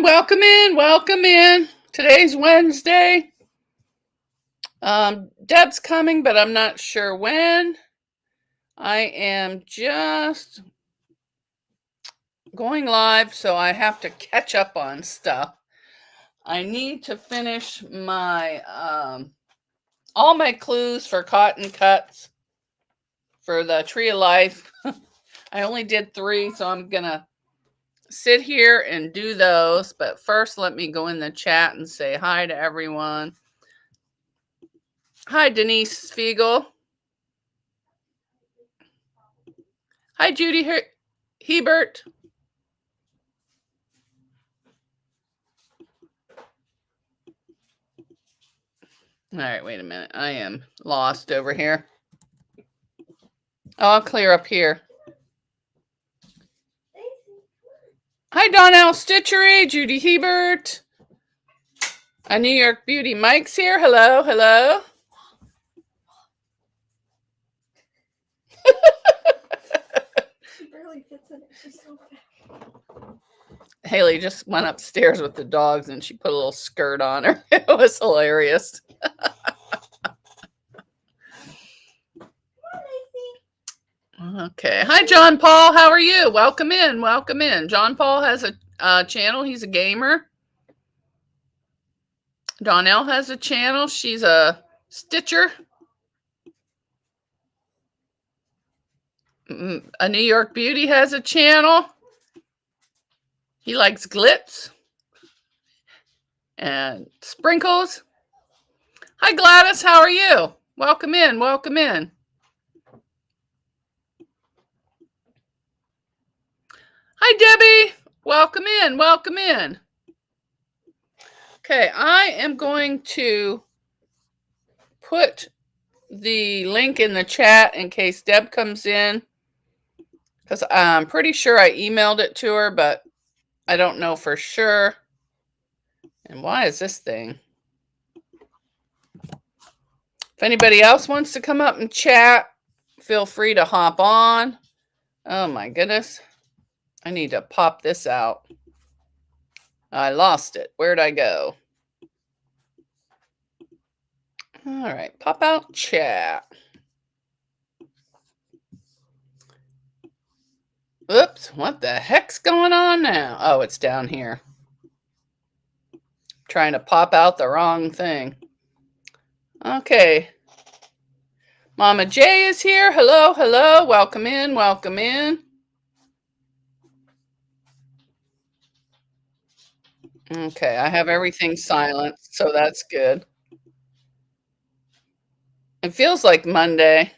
welcome in, welcome in. Today's Wednesday. Deb's coming, but I'm not sure when. I am just going live, so I have to catch up on stuff. I need to finish my all my clues for cotton cuts for the Tree of Life. I only did 3, so I'm gonna sit here and do those. But first, let me go in the chat and say hi to everyone. Hi, Denise Spiegel. Hi, Judy Hebert. All right, wait a minute. I am lost over here. I'll clear up here. Hi, Donnell Stitchery, Judy Hebert. A New York Beauty. Mike's here. Hello, hello. She barely fits in it. She's so fat. Haley just went upstairs with the dogs and she put a little skirt on her. It was hilarious. Okay. Hi, John Paul. How are you? Welcome in. Welcome in. John Paul has a channel. He's a gamer. Donnell has a channel. She's a stitcher. A New York Beauty has a channel. He likes glitz and sprinkles. Hi, Gladys. How are you? Welcome in. Welcome in. Hi, Debbie. Welcome in. Welcome in. Okay, I am going to put the link in the chat in case Deb comes in, because I'm pretty sure I emailed it to her, but I don't know for sure. And why is this thing? If anybody else wants to come up and chat, feel free to hop on. Oh my goodness. I need to pop this out. I lost it. Where'd I go? All right, pop out chat. Oops, what the heck's going on now? Oh, it's down here. Trying to pop out the wrong thing. Okay. Mama J is here. Hello, hello. Welcome in, welcome in. Okay, I have everything silent, so that's good. It feels like Monday.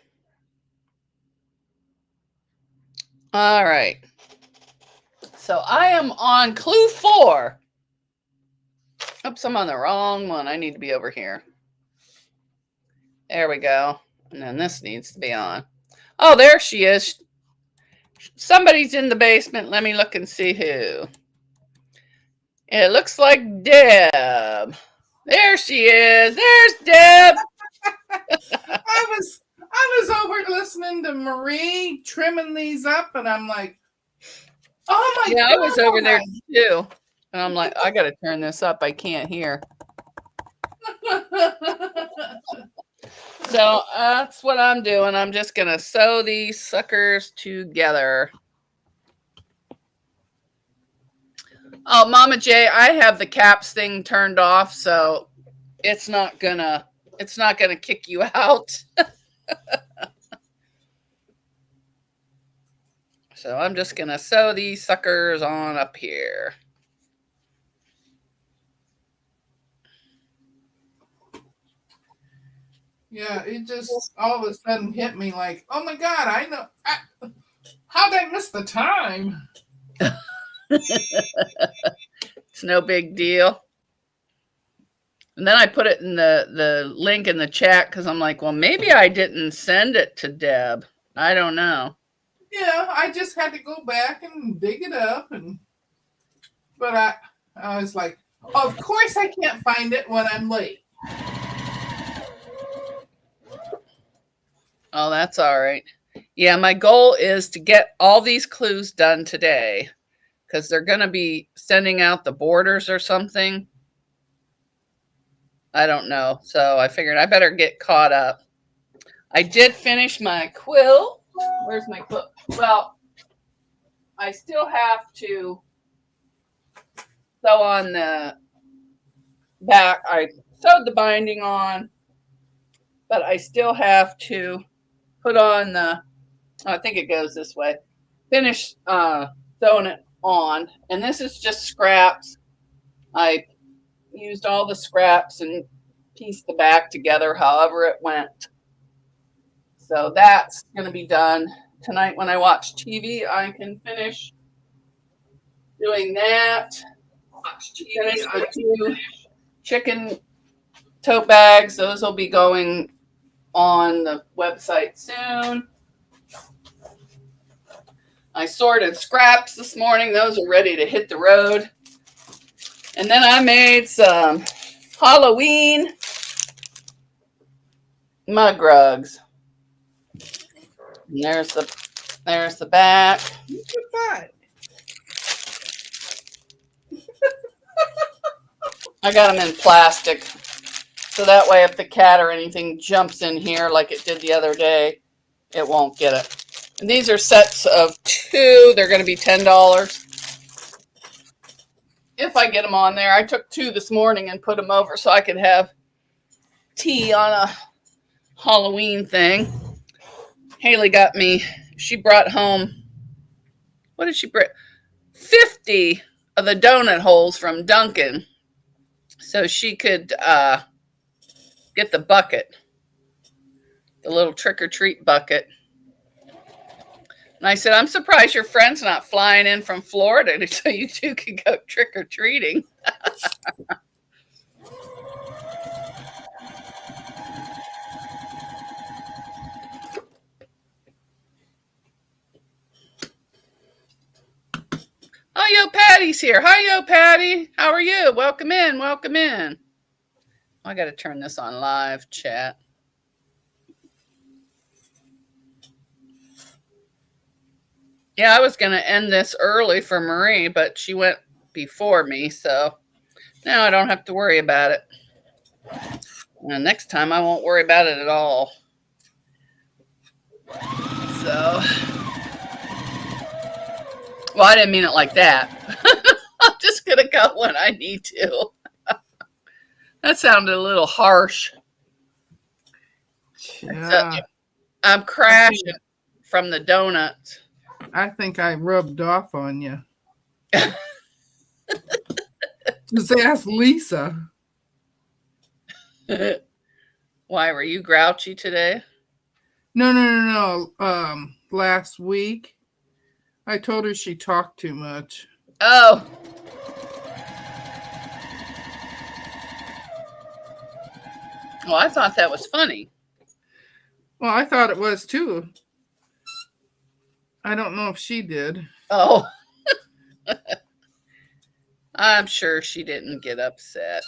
All right. So I am on clue 4. Oops, I'm on the wrong one. I need to be over here. There we go. And then this needs to be on. Oh, there she is. Somebody's in the basement. Let me look and see who. It looks like Deb. There she is. There's Deb. I was over listening to Marie trimming these up, and I'm like, oh my God. Yeah, I was over there too. And I'm like, I got to turn this up. I can't hear. So that's what I'm doing. I'm just going to sew these suckers together. Oh, Mama J, I have the caps thing turned off, so it's not gonna kick you out. So I'm just gonna sew these suckers on up here. Yeah, it just all of a sudden hit me like, oh my God, I know. How'd I miss the time? It's no big deal. And then I put it in the link in the chat because I'm like, well, maybe I didn't send it to Deb. I don't know. Yeah, I just had to go back and dig it up, but I was like, of course I can't find it when I'm late. Oh, that's all right. Yeah, my goal is to get all these clues done today because they're going to be sending out the borders or something. I don't know. So I figured I better get caught up. I did finish my quilt. Where's my quilt? Well, I still have to sew on the back. I sewed the binding on, but I still have to put on the, I think it goes this way, finish sewing it on. And this is just scraps. I used all the scraps and pieced the back together however it went. So that's going to be done tonight when I watch TV. I can finish doing that. Finish the 2 chicken tote bags. Those will be going on the website soon. I sorted scraps this morning. Those are ready to hit the road. And then I made some Halloween mug rugs. And there's the back. I got them in plastic. So that way if the cat or anything jumps in here like it did the other day, it won't get it. And these are sets of 2. They're going to be $10. If I get them on there. I took 2 this morning and put them over so I could have tea on a Halloween thing. Haley got me, she brought home, what did she bring? 50 of the donut holes from Dunkin'. So she could get the bucket, the little trick-or-treat bucket. And I said, I'm surprised your friend's not flying in from Florida so you 2 could go trick-or-treating. Oh, yo, Patty's here. Hi, yo, Patty. How are you? Welcome in. Welcome in. I got to turn this on live chat. Yeah, I was going to end this early for Marie, but she went before me, so now I don't have to worry about it. And next time I won't worry about it at all. So, well, I didn't mean it like that. I'm just going to go when I need to. That sounded a little harsh. Yeah. I'm crashing from the donuts. I think I rubbed off on you. Just ask Lisa. Why, were you grouchy today? No. Last week, I told her she talked too much. Oh. Well, I thought that was funny. Well, I thought it was too. I don't know if she did. Oh. I'm sure she didn't get upset.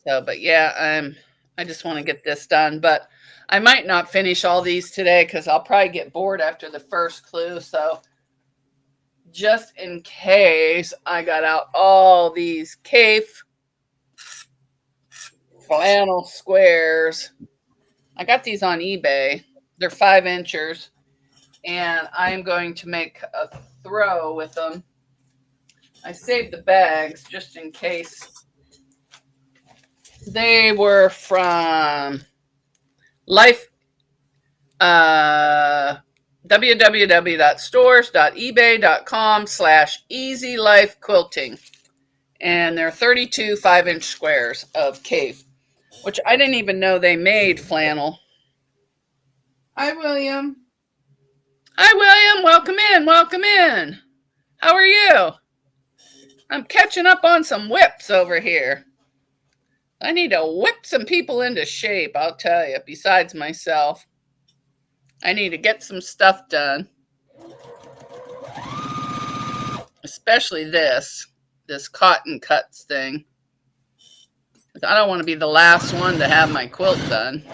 So, but yeah, I just want to get this done. But I might not finish all these today because I'll probably get bored after the first clue. So just in case, I got out all these Cafe flannel squares. I got these on eBay. They're 5 inchers. And I'm going to make a throw with them. I saved the bags just in case. They were from www.stores.ebay.com/easylifequilting. And they're 32 5-inch squares of Cape, which I didn't even know they made flannel. Hi, William. Hi, William. Welcome in. Welcome in. How are you? I'm catching up on some whips over here. I need to whip some people into shape, I'll tell you, besides myself. I need to get some stuff done. Especially this cotton cuts thing. I don't want to be the last one to have my quilt done.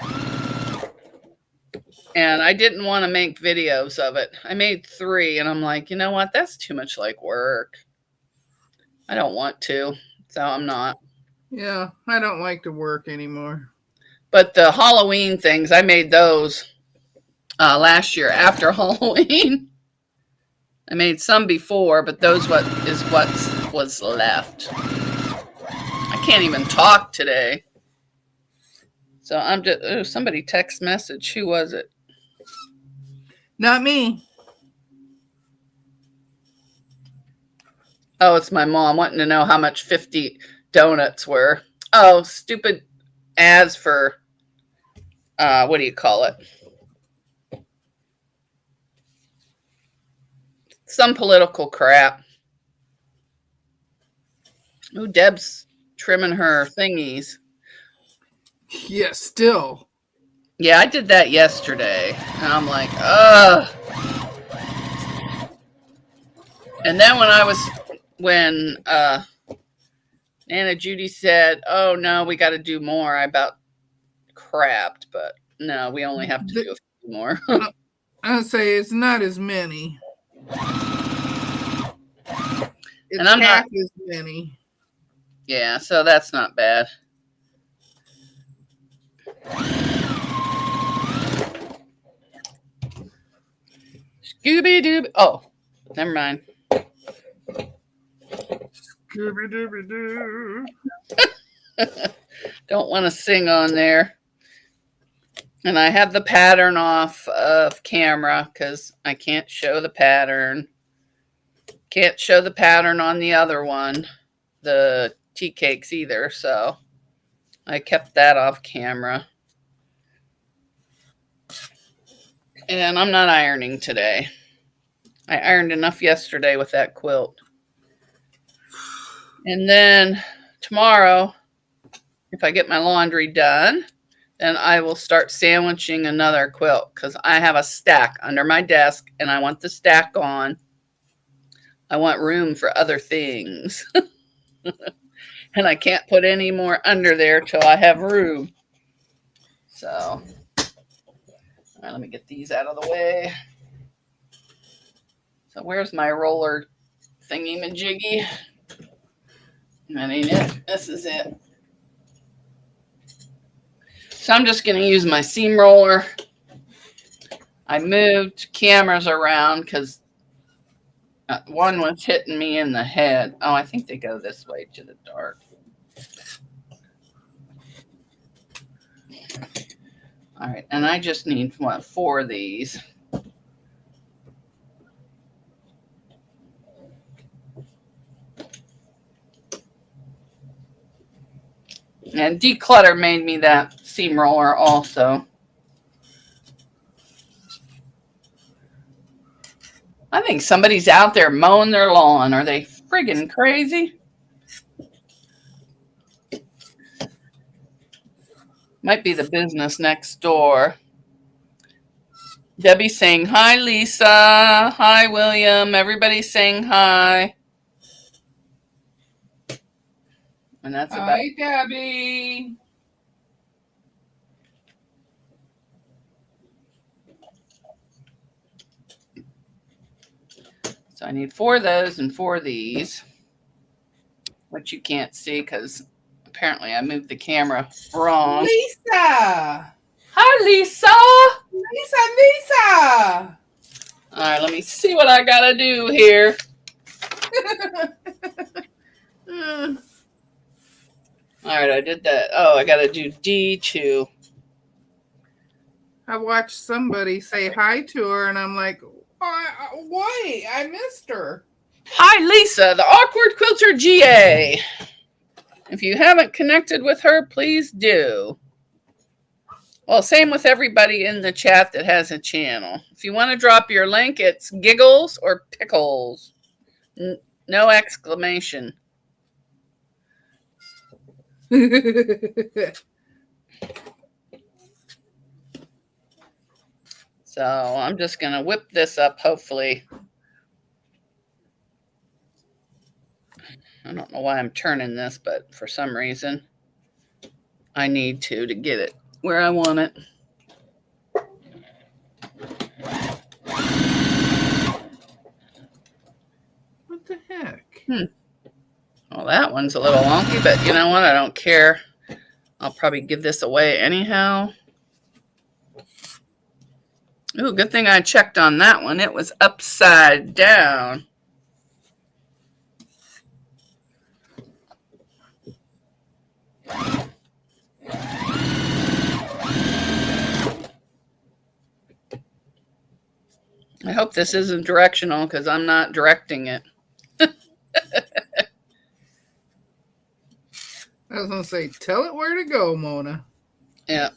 And I didn't want to make videos of it. I made 3 and I'm like, you know what? That's too much like work. I don't want to. So I'm not. Yeah, I don't like to work anymore. But the Halloween things, I made those last year after Halloween. I made some before, but those what was left. I can't even talk today. So I'm just, oh, somebody text message. Who was it? Not me. Oh, it's my mom wanting to know how much 50 donuts were. Oh, stupid ads for, what do you call it? Some political crap. Oh, Deb's trimming her thingies. Yeah, still. Yeah, I did that yesterday. And I'm like, ugh. And then when Nana Judy said, oh no, we got to do more, I about crapped, but no, we only have to do a few more. I'd say it's not as many. It's And I'm half not, as many. yeah, so that's not bad. Scooby Dooby. Oh, never mind. Scooby Dooby Doo. Don't want to sing on there. And I have the pattern off of camera because I can't show the pattern. Can't show the pattern on the other one, the tea cakes either. So I kept that off camera. And I'm not ironing today. I ironed enough yesterday with that quilt. And then tomorrow, if I get my laundry done, then I will start sandwiching another quilt because I have a stack under my desk and I want the stack on. I want room for other things. And I can't put any more under there till I have room. So, all right, let me get these out of the way. So where's my roller thingy-majiggy? That ain't it. This is it. So I'm just going to use my seam roller. I moved cameras around because one was hitting me in the head. Oh, I think they go this way to the dark. All right, and I just need, what, 4 of these. And declutter made me that seam roller also. I think somebody's out there mowing their lawn. Are they friggin' crazy? Might be the business next door. Debbie saying, hi, Lisa. Hi, William. Everybody's saying hi. And that's about Hi, Debbie. So I need 4 of those and 4 of these, which you can't see because apparently I moved the camera wrong. Lisa. Hi, Lisa. Lisa. All right, let me see what I got to do here. All right, I did that. Oh, I got to do D2. I watched somebody say hi to her, and I'm like, why? I missed her. Hi, Lisa, the Awkward Quilter GA. If you haven't connected with her, please do. Well, same with everybody in the chat that has a channel. If you want to drop your link, it's Giggles or Pickles. No exclamation. So I'm just going to whip this up, hopefully. I don't know why I'm turning this, but for some reason I need to get it where I want it. What the heck? Well, that one's a little wonky, but you know what? I don't care. I'll probably give this away anyhow. Ooh, good thing I checked on that one. It was upside down. I hope this isn't directional because I'm not directing it. I was going to say, tell it where to go, Mona. Yeah.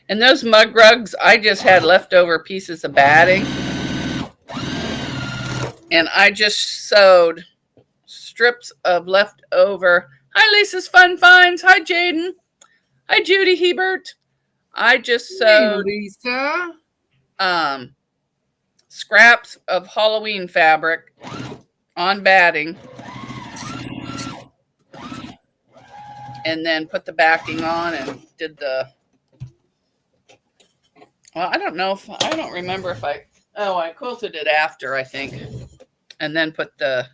And those mug rugs, I just had leftover pieces of batting. And I just sewed strips of leftover. Hi, Lisa's Fun Finds. Hi, Jaden. Hi, Judy Hebert. I just sewed Lisa. Scraps of Halloween fabric on batting. And then put the backing on and did the... Well, I don't remember if I quilted it after, I think. And then put I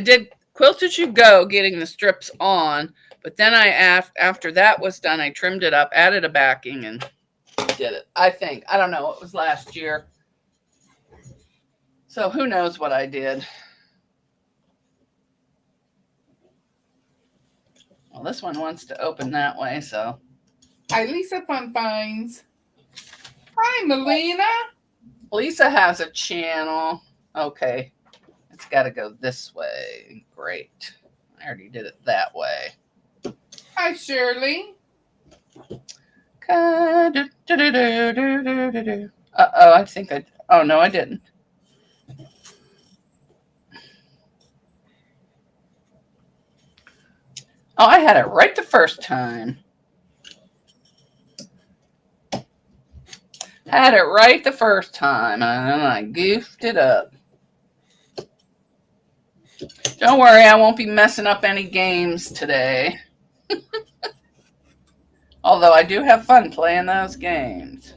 did Quilt As You Go, getting the strips on. But then after that was done, I trimmed it up, added a backing, and did it. I think. I don't know. It was last year. So who knows what I did. Well, this one wants to open that way, so. Hi, Lisa Fun Finds. Hi, Melina. Lisa has a channel. Okay. It's got to go this way. Great. I already did it that way. Hi, Shirley. Uh-oh, I think oh, no, I didn't. Oh, I had it right the first time. Had it right the first time, and then I goofed it up. Don't worry, I won't be messing up any games today. Although I do have fun playing those games.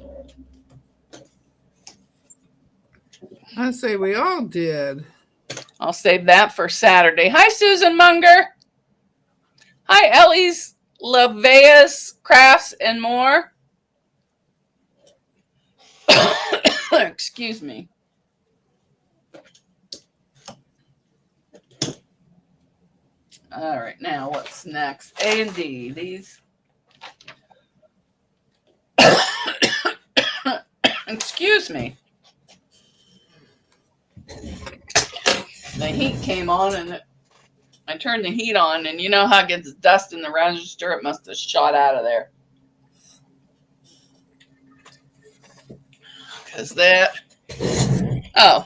I say we all did. I'll save that for Saturday. Hi, Susan Munger. Hi, Ellie's Laveas Crafts and More. Excuse me. All right, now what's next? A and D. These. Excuse me. The heat came on and I turned the heat on, and you know how it gets dust in the register? It must have shot out of there. Because that. Oh.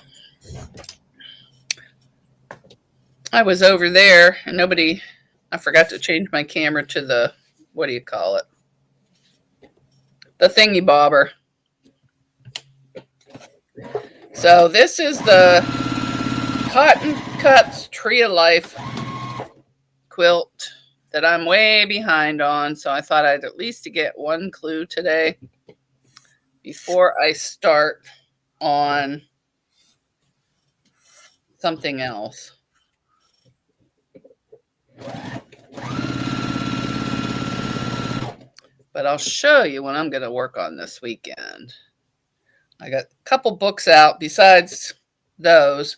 I was over there and I forgot to change my camera to the, what do you call it? The thingy bobber. So this is the Cotton Cuts Tree of Life quilt that I'm way behind on. So I thought I'd at least get one clue today before I start on something else. But I'll show you what I'm going to work on this weekend. I got a couple books out besides those.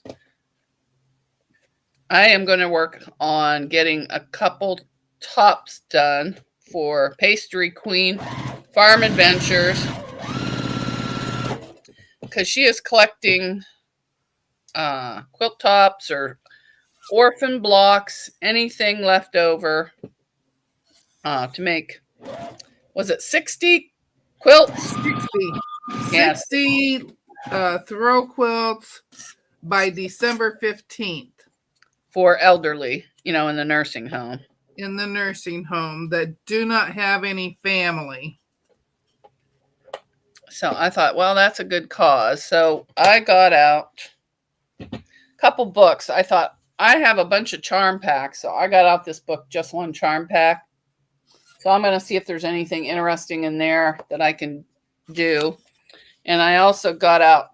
I am going to work on getting a couple tops done for Pastry Queen Farm Adventures, because she is collecting quilt tops or orphan blocks, anything left over to make, was it 60 quilts? 60. Yeah. 60 throw quilts by December 15th. For elderly, in the nursing home. In the nursing home that do not have any family. So I thought, well, that's a good cause. So I got out a couple books. I thought, I have a bunch of charm packs. So I got out this book, Just One Charm Pack. So I'm going to see if there's anything interesting in there that I can do. And I also got out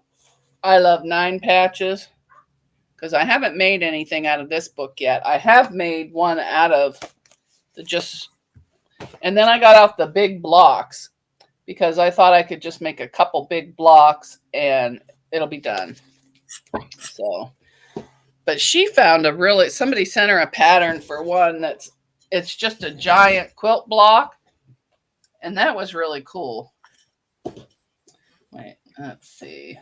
I Love 9 patches. because I haven't made anything out of this book yet. I have made one out of and then I got out the big blocks because I thought I could just make a couple big blocks and it'll be done. So, but she found somebody sent her a pattern for one it's just a giant quilt block, and that was really cool. Wait, let's see.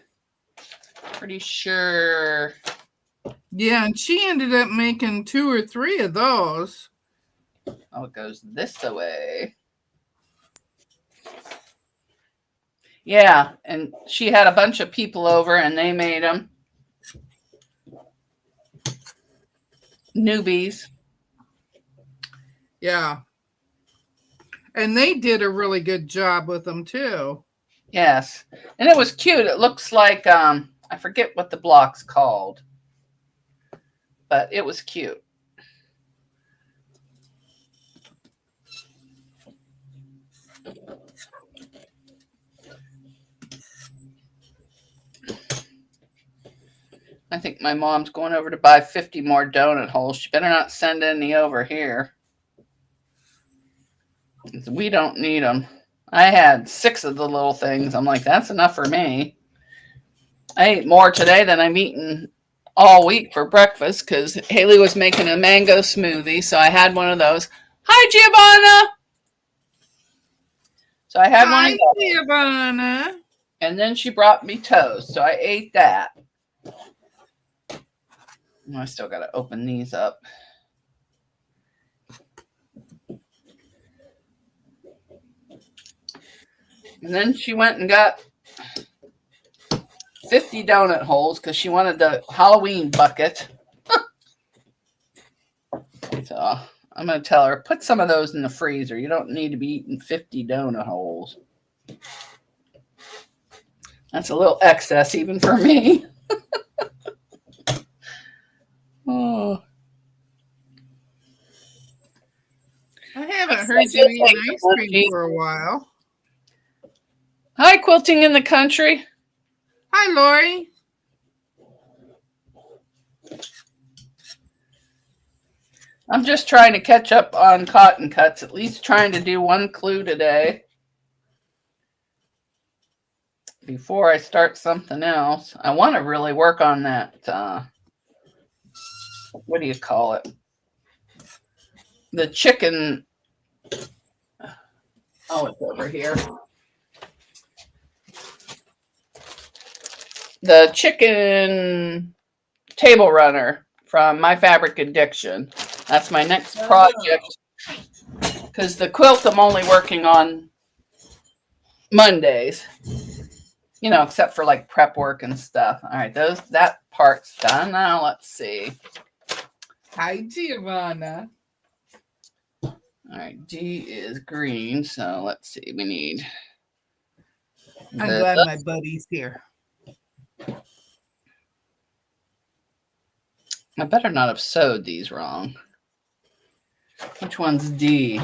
Pretty sure. Yeah, and she ended up making 2 or 3 of those. Oh, it goes this way. Yeah, and she had a bunch of people over and they made them. Newbies. Yeah. And they did a really good job with them too. Yes. And it was cute. It looks like I forget what the block's called. But it was cute. I think my mom's going over to buy 50 more donut holes. She better not send any over here. We don't need them. I had 6 of the little things. I'm like, that's enough for me. I ate more today than I'm eating all week for breakfast because Haley was making a mango smoothie. So I had one of those. Hi, Giovanna. So I had one of those. Giovanna. And then she brought me toast. So I ate that. I still got to open these up. And then she went and got 50 donut holes because she wanted the Halloween bucket. So I'm going to tell her, put some of those in the freezer. You don't need to be eating 50 donut holes. That's a little excess even for me. Oh. I haven't heard you eat ice cream for a while. Hi, Quilting in the Country. Hi, Lori. I'm just trying to catch up on cotton cuts, at least trying to do one clue today before I start something else. I want to really work on that, what do you call it? The chicken. Oh, it's over here. The chicken table runner from My Fabric Addiction. That's my next project. Because the quilt I'm only working on Mondays. You know, except for like prep work and stuff. All right, that part's done. Now let's see. Hi, Giovanna. All right, D is green, so let's see. We need. I'm glad my buddy's here. I better not have sewed these wrong. Which one's D?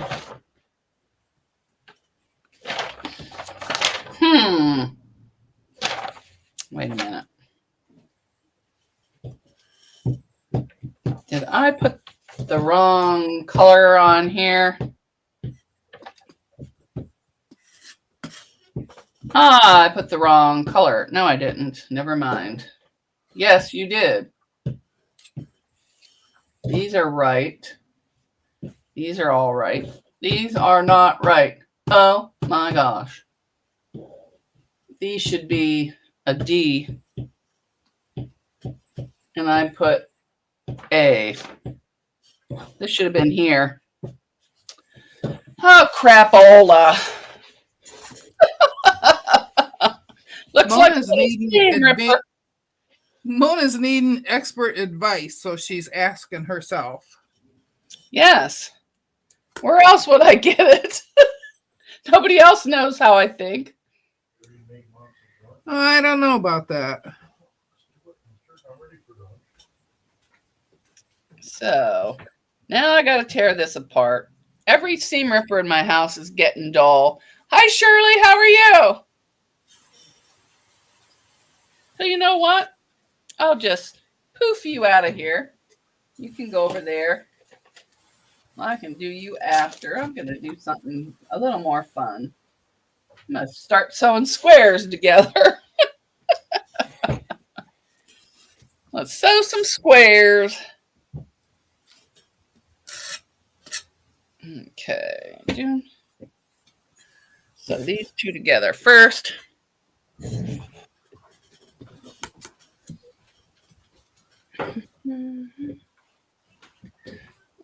Wait a minute. Did I put the wrong color on here? Ah, I put the wrong color. No, I didn't. Never mind. Yes, you did. These are right. These are all right. These are not right. Oh my gosh. These should be a D. And I put A. This should have been here. Oh, crapola. Looks Mona's like Mona's needing expert advice, so she's asking herself. Yes. Where else would I get it? Nobody else knows how I think. I don't know about that. So now I got to tear this apart. Every seam ripper in my house is getting dull. Hi, Shirley. How are you? So you know what? I'll just poof you out of here. You can go over there. I can do you after. I'm going to do something a little more fun. I'm going to start sewing squares together. Let's sew some squares. Okay. So these two together first.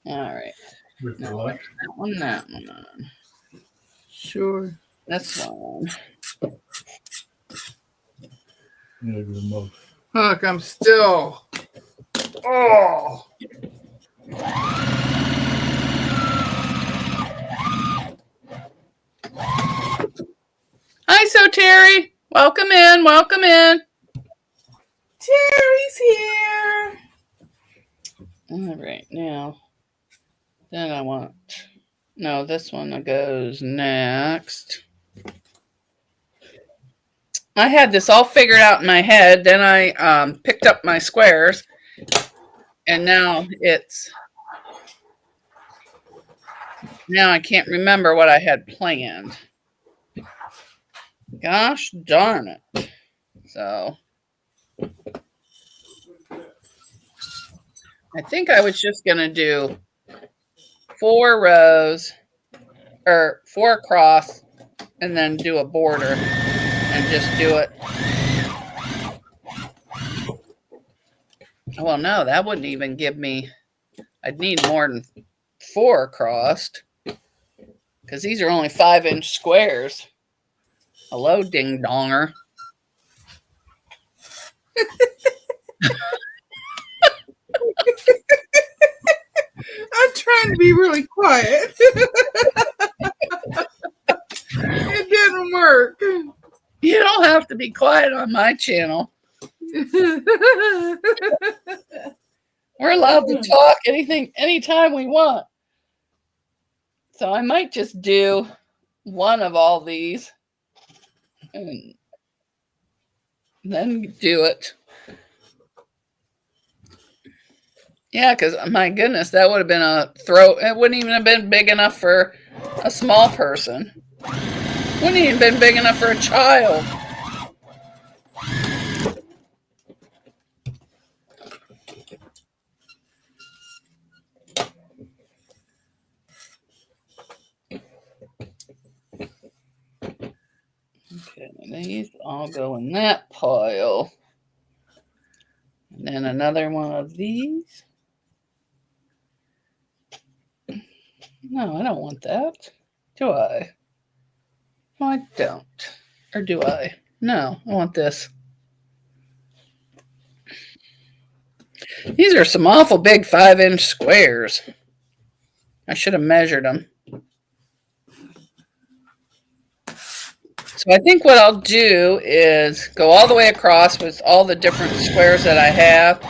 All right. Now, that one. Sure. That's one. Look, I'm still. Oh. Hi, so Terry. Welcome in. Welcome in. Terry's here. All right. Now, then I want. No, this one goes next. I had this all figured out in my head. Then I picked up my squares. And now I can't remember what I had planned. Gosh darn it. So I think I was just going to do 4 rows or 4 across and then do a border and just do it. Well, no, that wouldn't even give me, I'd need more than 4 across because these are only 5-inch squares. Hello, ding donger. I'm trying to be really quiet. It didn't work. You don't have to be quiet on my channel. We're allowed to talk anytime we want. So I might just do one of all these and then do it. Yeah, because my goodness, that would have been a throw. It wouldn't even have been big enough for a small person. Wouldn't even been big enough for a child. Okay, these all go in that pile. And then another one of these. No, I don't want that. Do I? No, I don't. Or do I? No, I want this. These are some awful big 5-inch squares. I should have measured them. So I think what I'll do is go all the way across with all the different squares that I have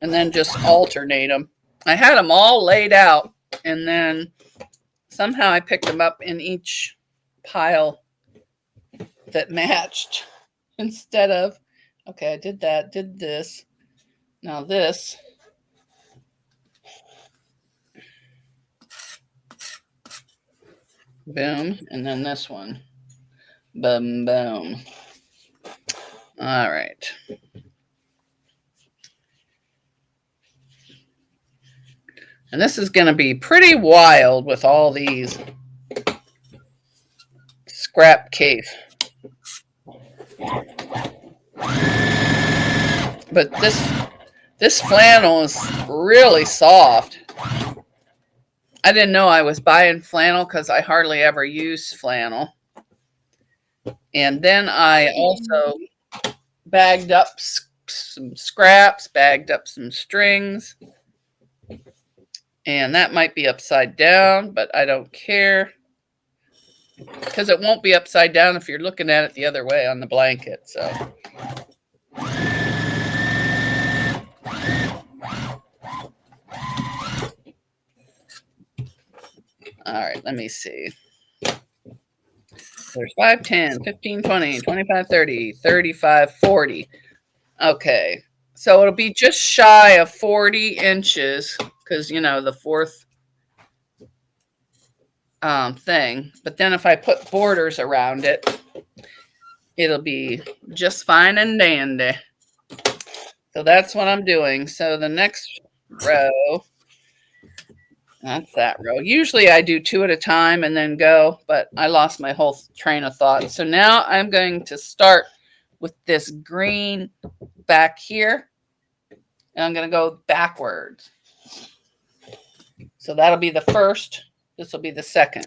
and then just alternate them. I had them all laid out and then somehow I picked them up in each pile that matched instead of, okay, I did that, did this. Now this. Boom. And then this one. Boom, boom. All right. And this is going to be pretty wild with all these scrap cave. But this flannel is really soft. I didn't know I was buying flannel because I hardly ever use flannel. And then I also bagged up some scraps, bagged up some strings. And that might be upside down, but I don't care. Because it won't be upside down if you're looking at it the other way on the blanket. So. All right, let me see. There's 5, 10, 15, 20, 25, 30, 35, 40. Okay. So it'll be just shy of 40 inches because, you know, the fourth thing. But then if I put borders around it, it'll be just fine and dandy. So that's what I'm doing. So the next row, that's that row. Usually I do 2 at a time and then go, but I lost my whole train of thought. So now I'm going to start with this green back here. And I'm going to go backwards. So that'll be the first. This will be the second.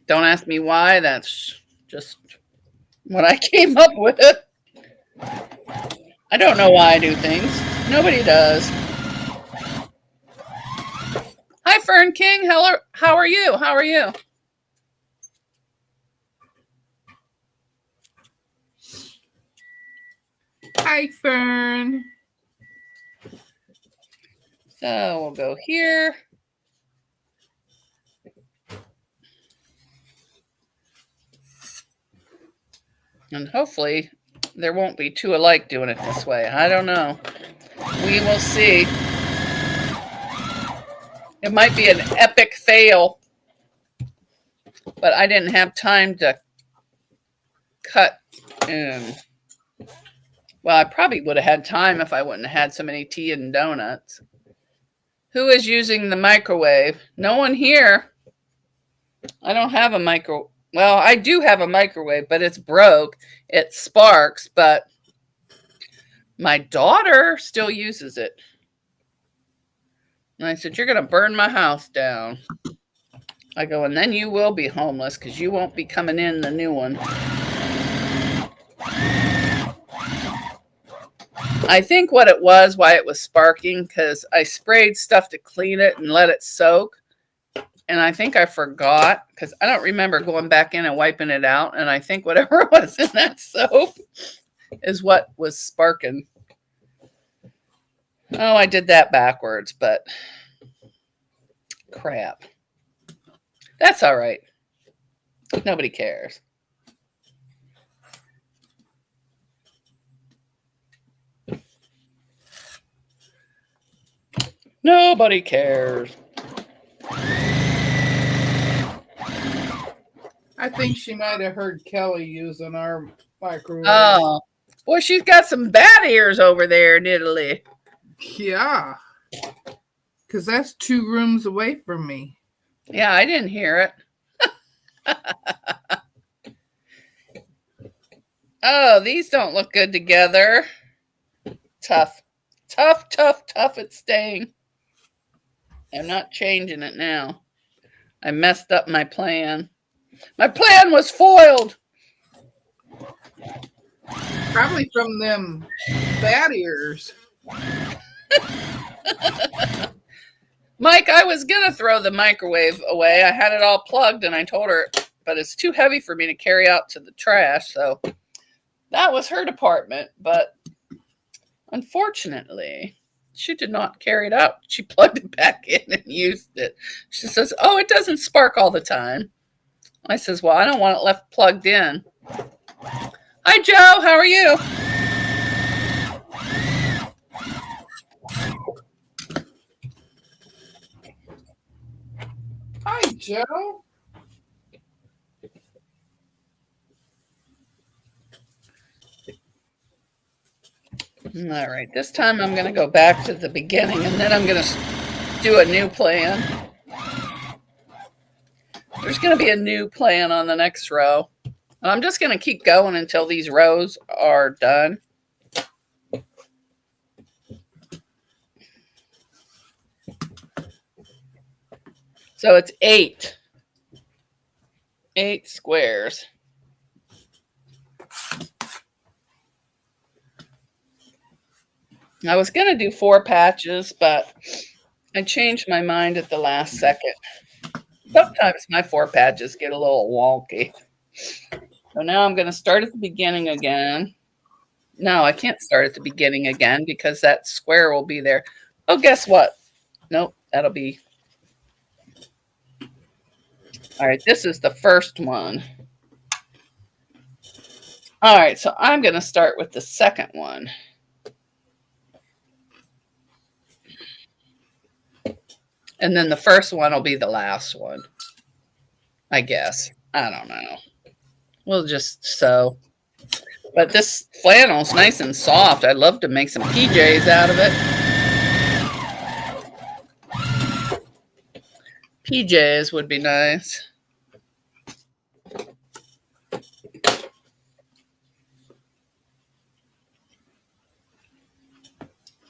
Don't ask me why. That's just what I came up with. I don't know why I do things. Nobody does. Hi, Fern King. Hello. How are you? How are you? Hi, Fern. So we'll go here. And hopefully there won't be 2 alike doing it this way. I don't know. We will see. It might be an epic fail, but I didn't have time to cut in. Well, I probably would have had time if I wouldn't have had so many tea and donuts. Who is using the microwave? No one here. I don't have a micro. Well, I do have a microwave, but it's broke. It sparks, but my daughter still uses it. And I said, "You're going to burn my house down." I go, "And then you will be homeless because you won't be coming in the new one." I think what it was, why it was sparking, because I sprayed stuff to clean it and let it soak. And I think I forgot because I don't remember going back in and wiping it out. And I think whatever was in that soap is what was sparking. Oh, I did that backwards, but crap. That's all right. Nobody cares. Nobody cares. I think she might have heard Kelly using our microwave. Oh, boy, she's got some bat ears over there in Italy. Yeah. Because that's 2 rooms away from me. Yeah, I didn't hear it. Oh, these don't look good together. Tough. Tough, tough, tough. It's staying. I'm not changing it now. I messed up my plan. My plan was foiled. Probably from them bat ears. Mike, I was going to throw the microwave away. I had it all plugged and I told her, but it's too heavy for me to carry out to the trash. So that was her department. But unfortunately, she did not carry it out. She plugged it back in and used it. She says, "Oh, it doesn't spark all the time." I says, "Well, I don't want it left plugged in." Hi, Joe. How are you? Hi, Joe. All right. This time I'm going to go back to the beginning and then I'm going to do a new plan. There's going to be a new plan on the next row. I'm just going to keep going until these rows are done. So it's 8 squares. I was going to do 4 patches, but I changed my mind at the last second. Sometimes my 4 patches get a little wonky. So now I'm going to start at the beginning again. No, I can't start at the beginning again because that square will be there. Oh, guess what? Nope, that'll be... All right, this is the first one. All right, so I'm going to start with the second one. And then the first one will be the last one, I guess. I don't know. We'll just sew. But this flannel's nice and soft. I'd love to make some PJs out of it. PJs would be nice.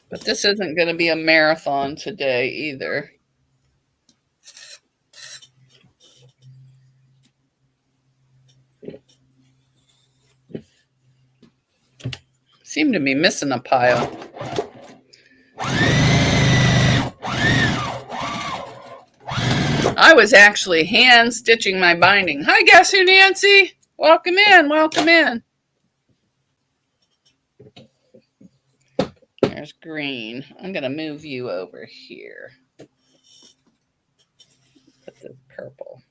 But this isn't going to be a marathon today either. Seem to be missing a pile. I was actually hand stitching my binding. Hi, guess who, Nancy? Welcome in. Welcome in. There's green. I'm going to move you over here. Put the purple.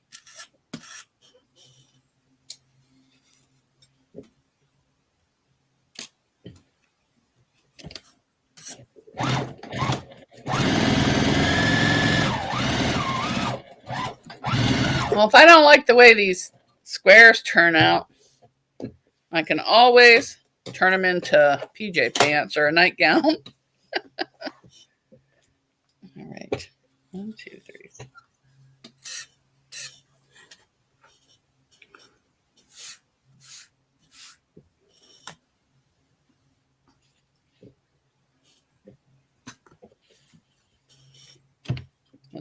Well, if I don't like the way these squares turn out, I can always turn them into PJ pants or a nightgown. All right. 1, 2, 3.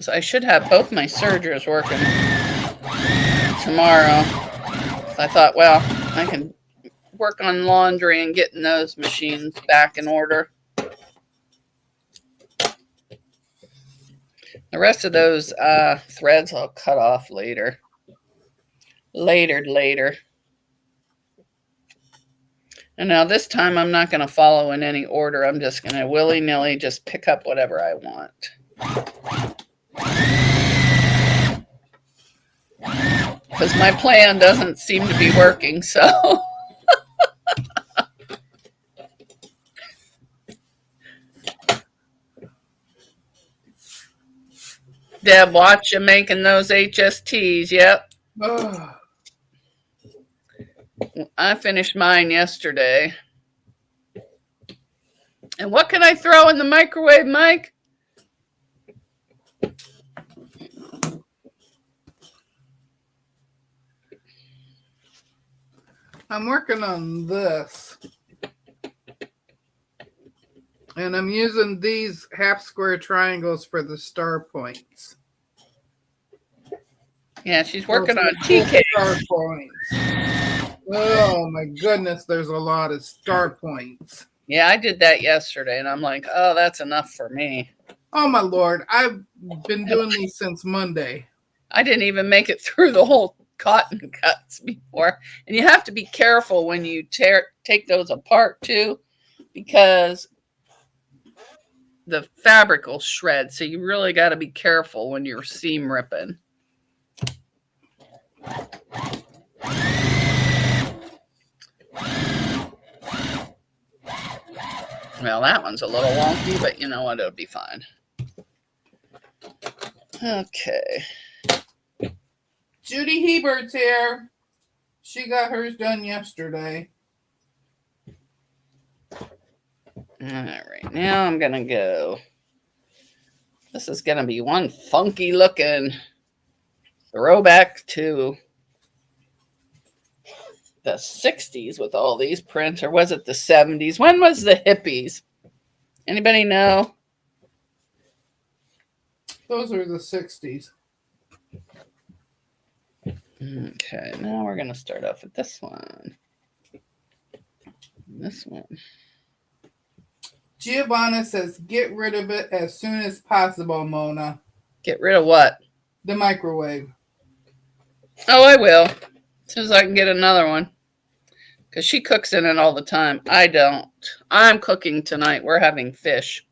So I should have both my sergers working tomorrow. So I thought, well, I can work on laundry and getting those machines back in order. The rest of those threads I'll cut off later. Later. And now this time I'm not going to follow in any order. I'm just going to willy-nilly just pick up whatever I want. Because my plan doesn't seem to be working, so... Deb, watch you making those HSTs. Yep. Ugh. I finished mine yesterday. And what can I throw in the microwave, Mike? I'm working on this. And I'm using these half square triangles for the star points. Yeah, she's working on TK. Star points. Oh my goodness, there's a lot of star points. Yeah, I did that yesterday, and I'm like, oh, that's enough for me. Oh my Lord, I've been doing these since Monday. I didn't even make it through the whole cotton cuts before. And you have to be careful when you take those apart too, because the fabric will shred. So you really got to be careful when you're seam ripping. Well, that one's a little wonky, but you know what? It'll be fine. Okay. Judy Hebert's here. She got hers done yesterday. All right. Now I'm going to go. This is going to be one funky looking throwback to the 60s with all these prints, or was it the 70s? When was the hippies? Anybody know? Those are the 60s. Okay, now we're going to start off with this one. This one. Giovanna says, get rid of it as soon as possible, Mona. Get rid of what? The microwave. Oh, I will. As soon as I can get another one. Because she cooks in it all the time. I don't. I'm cooking tonight. We're having fish.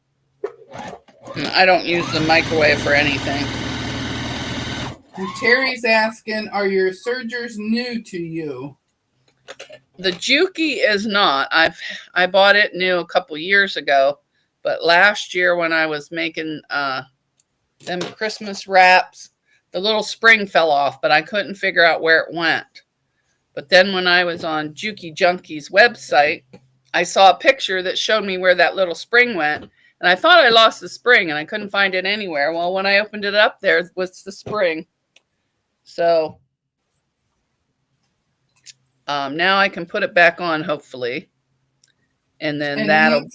And I don't use the microwave for anything. And Terry's asking, are your sergers new to you? the Juki is not. I bought it new a couple years ago, but last year when I was making them Christmas wraps, the little spring fell off, but I couldn't figure out where it went. But then when I was on Juki Junkie's website, I saw a picture that showed me where that little spring went. And I thought I lost the spring and I couldn't find it anywhere. Well, when I opened it up, there was the spring. So now I can put it back on, hopefully. And then And that'll...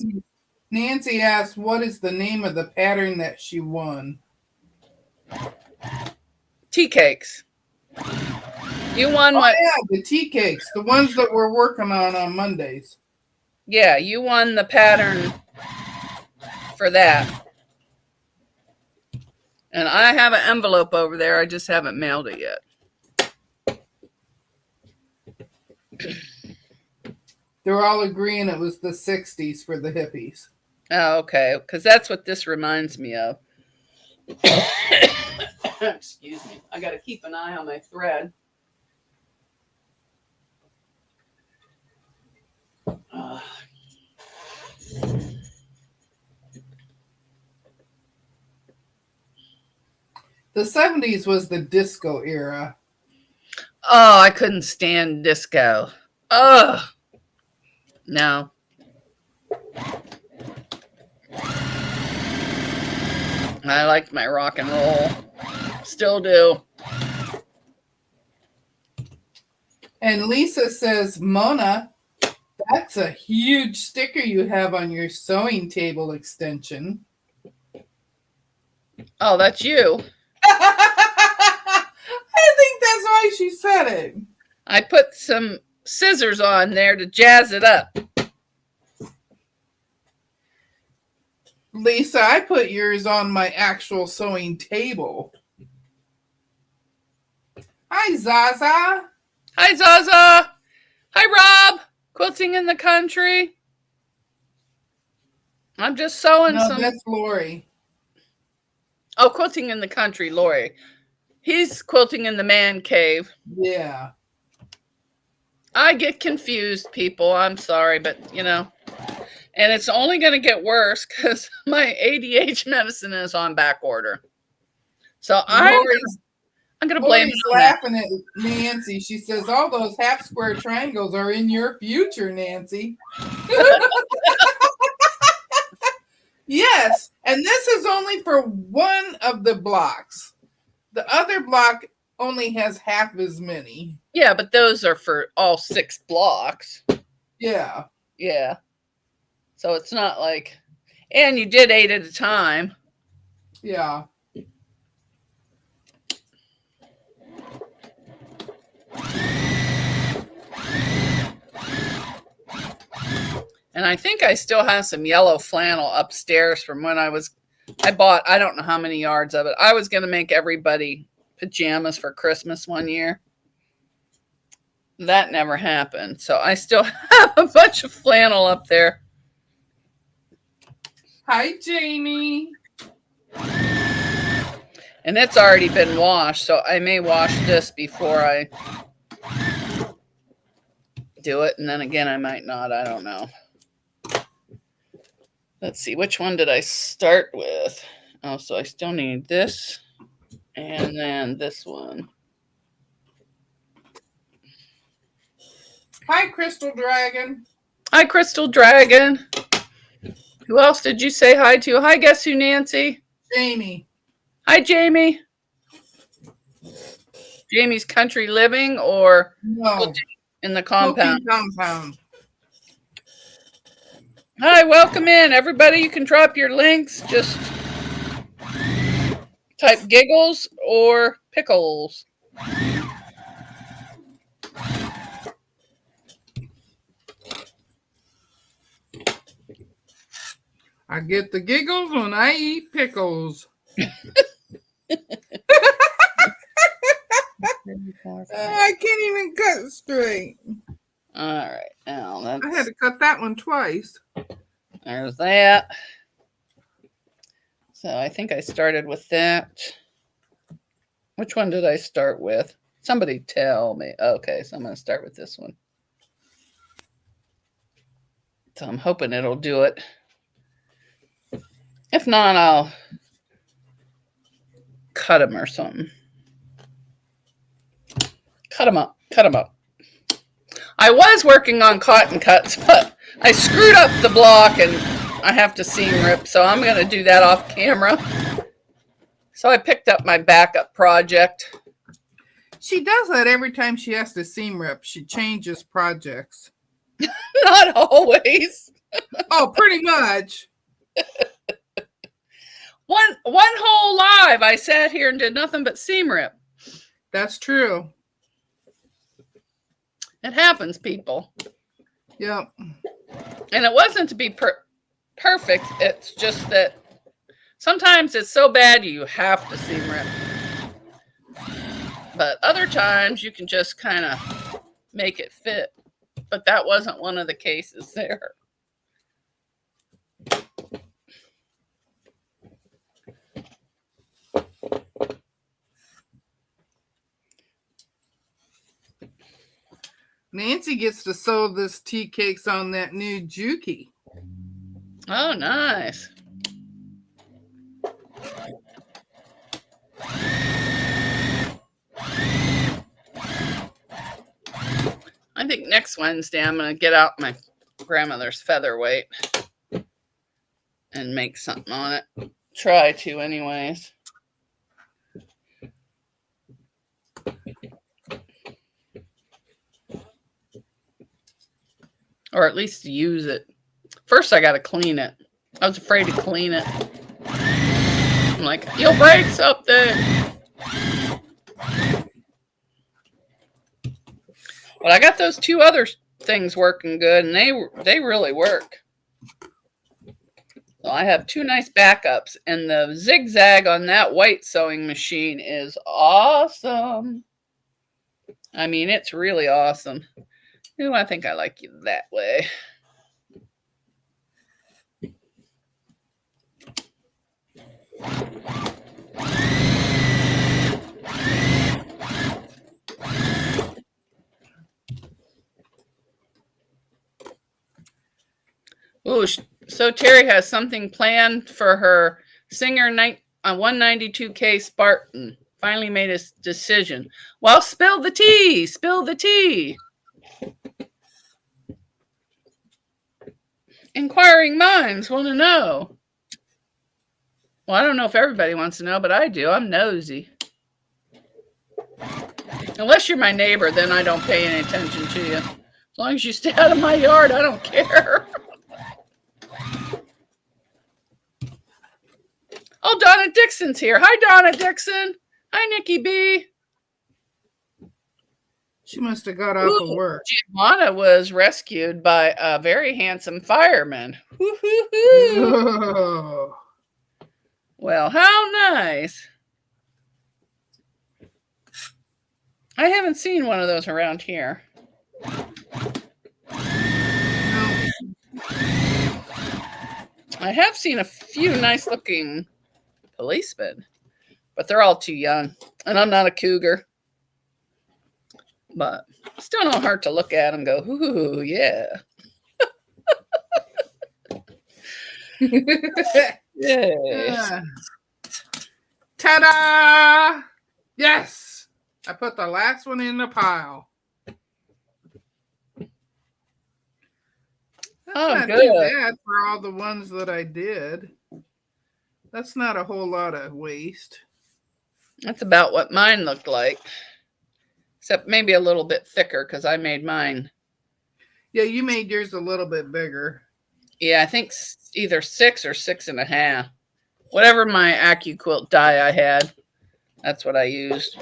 Nancy asked, what is the name of the pattern that she won? Tea cakes. You won Oh, what? yeah, the tea cakes, the ones that we're working on Mondays. Yeah, you won the pattern for that. And I have an envelope over there. I just haven't mailed it yet. They're all agreeing it was the 60s for the hippies. Oh, okay. Because that's what this reminds me of. Excuse me. I got to keep an eye on my thread. The 70s was the disco era. Oh, I couldn't stand disco. Ugh. No. I liked my rock and roll. Still do. And Lisa says, Mona, that's a huge sticker you have on your sewing table extension. Oh, that's you. I think that's why she said it. I put some scissors on there to jazz it up. Lisa, I put yours on my actual sewing table. Hi, Zaza. Hi, Zaza. Hi, Rob. Quilting in the country. I'm just sewing No, some. that's Lori. Oh, quilting in the country, Lori. He's quilting in the man cave. Yeah. I get confused, people. I'm sorry, but you know. And it's only going to get worse because my ADH medicine is on back order. So I'm going to blame Lori's laughing at Nancy. She says, all those half square triangles are in your future, Nancy. Yes. And this is only for one of the blocks. The other block only has half as many. Yeah, but those are for all 6 blocks. Yeah. Yeah. So it's not like, and you did 8 at a time. Yeah. And I think I still have some yellow flannel upstairs from when I bought, I don't know how many yards of it. I was going to make everybody pajamas for Christmas one year. That never happened. So I still have a bunch of flannel up there. Hi, Jamie. And it's already been washed, so I may wash this before I do it. And then again, I might not. I don't know. Let's see. Which one did I start with? Oh, so I still need this. And then this one. Hi, Crystal Dragon. Hi, Crystal Dragon. Who else did you say hi to? Hi, guess who, Nancy? Jamie. Hi, Jamie. Jamie's Country Living or No. in the compound? Compound. Hi, welcome in. Everybody, you can drop your links. Just type giggles or pickles. I get the giggles when I eat pickles. I can't even cut straight. All right, now that's, I had to cut that one twice. there's that. So I think I started with that. Which one did I start with? Somebody tell me. Okay, so I'm going to start with this one. So I'm hoping it'll do it. If not, I'll cut them or something. Cut them up. Cut them up. I was working on cotton cuts, but I screwed up the block and I have to seam rip, so I'm going to do that off camera. So I picked up my backup project. She does that every time she has to seam rip. She changes projects. Not always. Oh, pretty much. One whole live, I sat here and did nothing but seam rip. That's true. It happens, people. Yep. And it wasn't to be perfect. It's just that sometimes it's so bad you have to seam rip. But other times you can just kind of make it fit. But that wasn't one of the cases there. Nancy gets to sew this tea cakes on that new Juki. Oh, nice. I think next Wednesday I'm going to get out my grandmother's featherweight and make something on it. Try to anyways. Or at least use it. First I got to clean it. I was afraid to clean it. I'm like, you'll break something. But I got those two other things working good, and they really work. So I have two nice backups, and the zigzag on that white sewing machine is awesome. I mean, it's really awesome. Ooh, I think I like you that way. Ooh, so Terry has something planned for her Singer 192K Spartan. Finally made a decision. Well, spill the tea. Spill the tea. Inquiring minds want to know. Well, I don't know if everybody wants to know, but I do. I'm nosy. Unless you're my neighbor, then I don't pay any attention to you. As long as you stay out of my yard, I don't care. Oh, Donna Dixon's here. Hi, Donna Dixon. Hi, Nikki B. She must have got off of work. Giovanna was rescued by a very handsome fireman. Woo-hoo-hoo. Well, how nice. I haven't seen one of those around here. I have seen a few nice looking policemen, but they're all too young, and I'm not a cougar. But still don't hurt to look at them and go, ooh, yeah. Yeah. Ta-da! Yes! I put the last one in the pile. That's not good. too bad for all the ones that I did. That's not a whole lot of waste. That's about what mine looked like. Except maybe a little bit thicker because I made mine. Yeah, you made yours a little bit bigger. Yeah, I think either 6 or 6.5. Whatever my AccuQuilt die I had, that's what I used.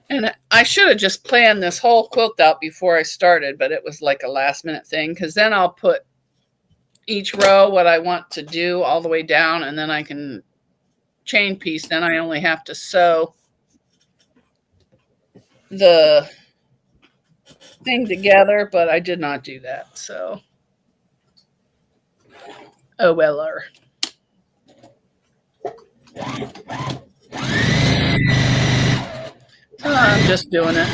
And I should have just planned this whole quilt out before I started, but it was like a last minute thing because then I'll put each row what I want to do all the way down, and then I can chain piece. Then I only have to sew the thing together, but I did not do that. So, oh well. I'm just doing it.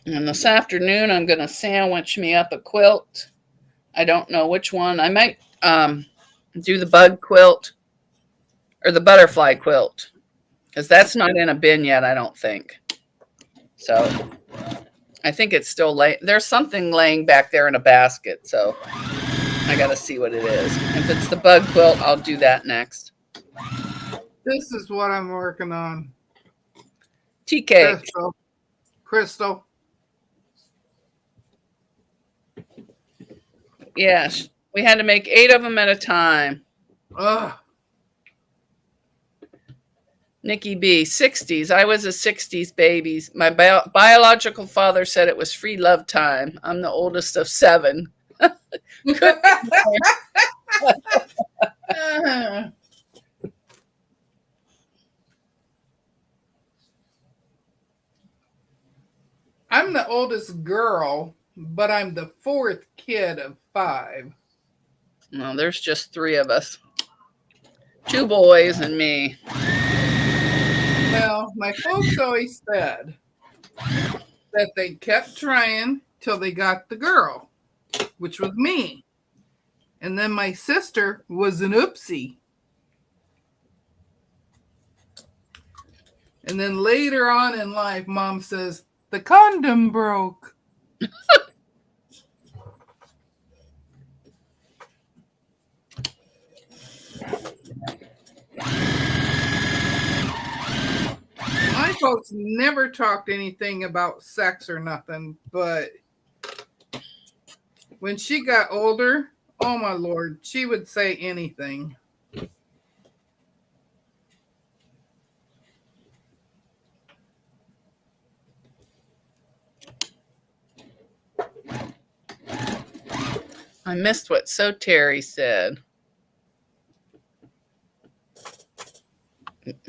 And this afternoon, I'm going to sandwich me up a quilt. I don't know which one. I might do the bug quilt or the butterfly quilt because that's not in a bin yet, I don't think. So I think it's still there's something laying back there in a basket. So I got to see what it is. If it's the bug quilt, I'll do that next. This is what I'm working on. Tea cake. Crystal. Yes. We had to make 8 of them at a time. Ugh. Nikki B, 60s. I was a 60s baby. My biological father said it was free love time. I'm the oldest of 7. I'm the oldest girl, but I'm the 4th kid of 5. No, there's just 3 of us. 2 boys and me. Well, my folks always said that they kept trying till they got the girl, which was me. And then my sister was an oopsie. And then later on in life, Mom says, the condom broke. My folks never talked anything about sex or nothing, but when she got older, oh my Lord, she would say anything. I missed what So Terry said.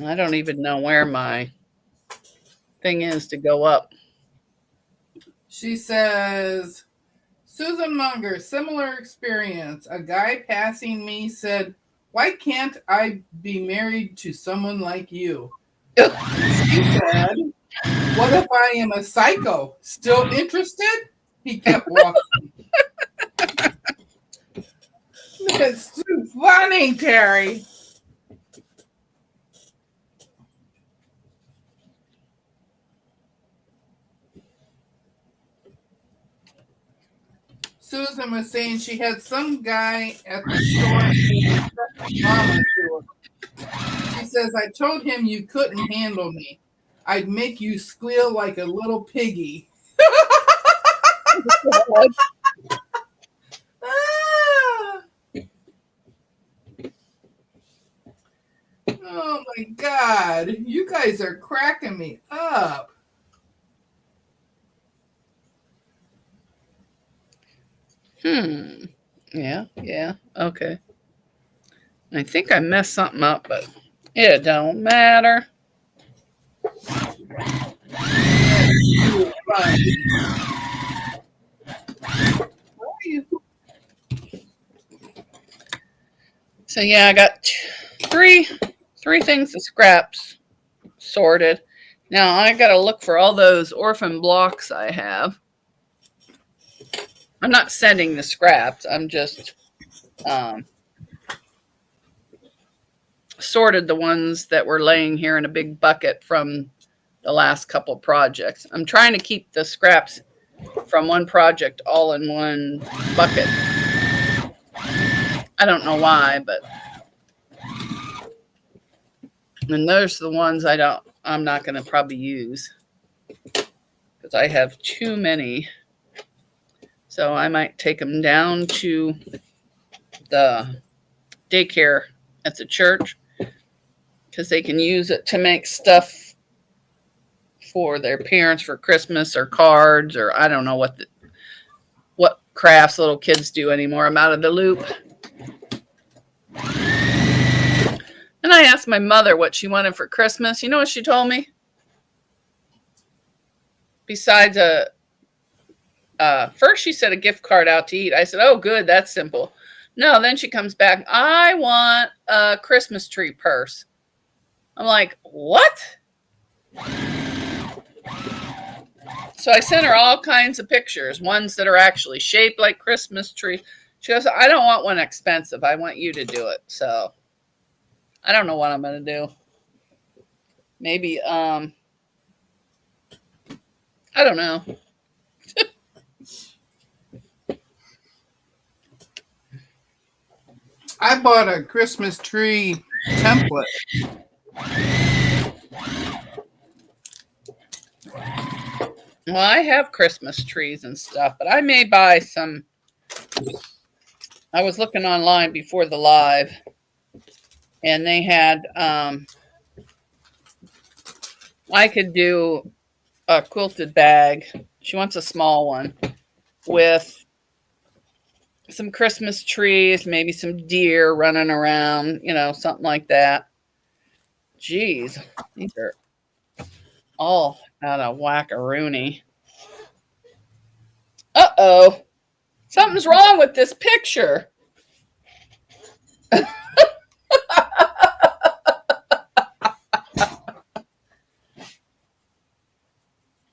I don't even know where my thing is to go up. She says, Susan Munger, similar experience. A guy passing me said, why can't I be married to someone like you? She said, what if I am a psycho? Still interested? He kept walking. That's too funny, Terry. Susan was saying she had some guy at the store mama to her. She says, I told him you couldn't handle me. I'd make you squeal like a little piggy. Oh my God. You guys are cracking me up. Yeah. Okay. I think I messed something up, but it don't matter. So yeah, I got three things of scraps sorted. Now I got to look for all those orphan blocks I have. I'm not sending the scraps. I'm just sorted the ones that were laying here in a big bucket from the last couple projects. I'm trying to keep the scraps from one project all in one bucket. I don't know why, but and those are the ones I'm not going to probably use because I have too many. So I might take them down to the daycare at the church because they can use it to make stuff for their parents for Christmas or cards or I don't know what crafts little kids do anymore. I'm out of the loop. And I asked my mother what she wanted for Christmas. You know what she told me? Besides first she said a gift card out to eat. I said, oh, good, that's simple. No, then she comes back. I want a Christmas tree purse. I'm like, what? So I sent her all kinds of pictures, ones that are actually shaped like Christmas trees. She goes, I don't want one expensive. I want you to do it. So I don't know what I'm going to do. Maybe, I don't know. I bought a Christmas tree template. Well, I have Christmas trees and stuff, but I may buy some. I was looking online before the live, and they had, I could do a quilted bag. She wants a small one with some Christmas trees, maybe some deer running around, you know, something like that. Jeez, these are all out of whack-a-rooney. Uh-oh. Something's wrong with this picture.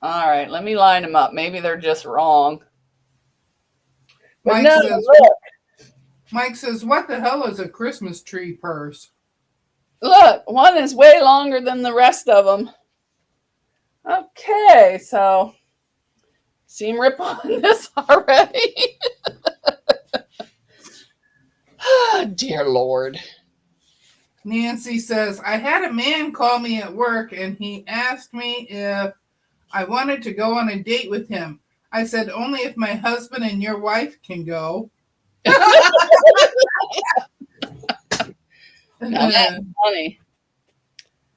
All right, let me line them up. Maybe they're just wrong. But no, look. Mike says, what the hell is a Christmas tree purse? Look, one is way longer than the rest of them. Okay, so seam rip on this already. Dear Lord. Nancy says, I had a man call me at work and he asked me if I wanted to go on a date with him. I said, only if my husband and your wife can go. Now that's funny.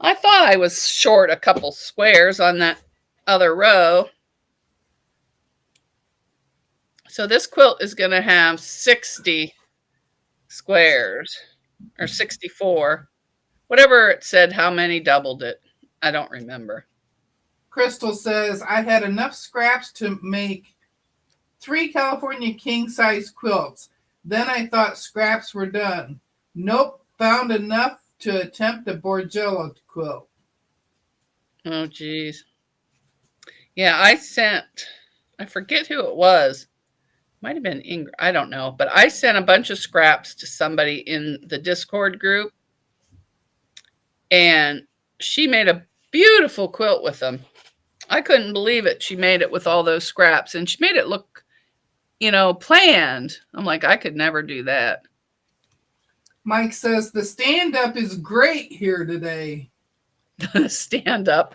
I thought I was short a couple squares on that other row. So this quilt is going to have 60 squares or 64. Whatever it said, how many doubled it. I don't remember. Crystal says, I had enough scraps to make 3 California king-size quilts. Then I thought scraps were done. Nope, found enough to attempt a Borgello quilt. Oh, geez. Yeah, I forget who it was. Might have been Ingrid. I don't know. But I sent a bunch of scraps to somebody in the Discord group. And she made a beautiful quilt with them. I couldn't believe it. She made it with all those scraps. And she made it look, you know, planned. I'm like, I could never do that. Mike says, the stand-up is great here today. Stand up.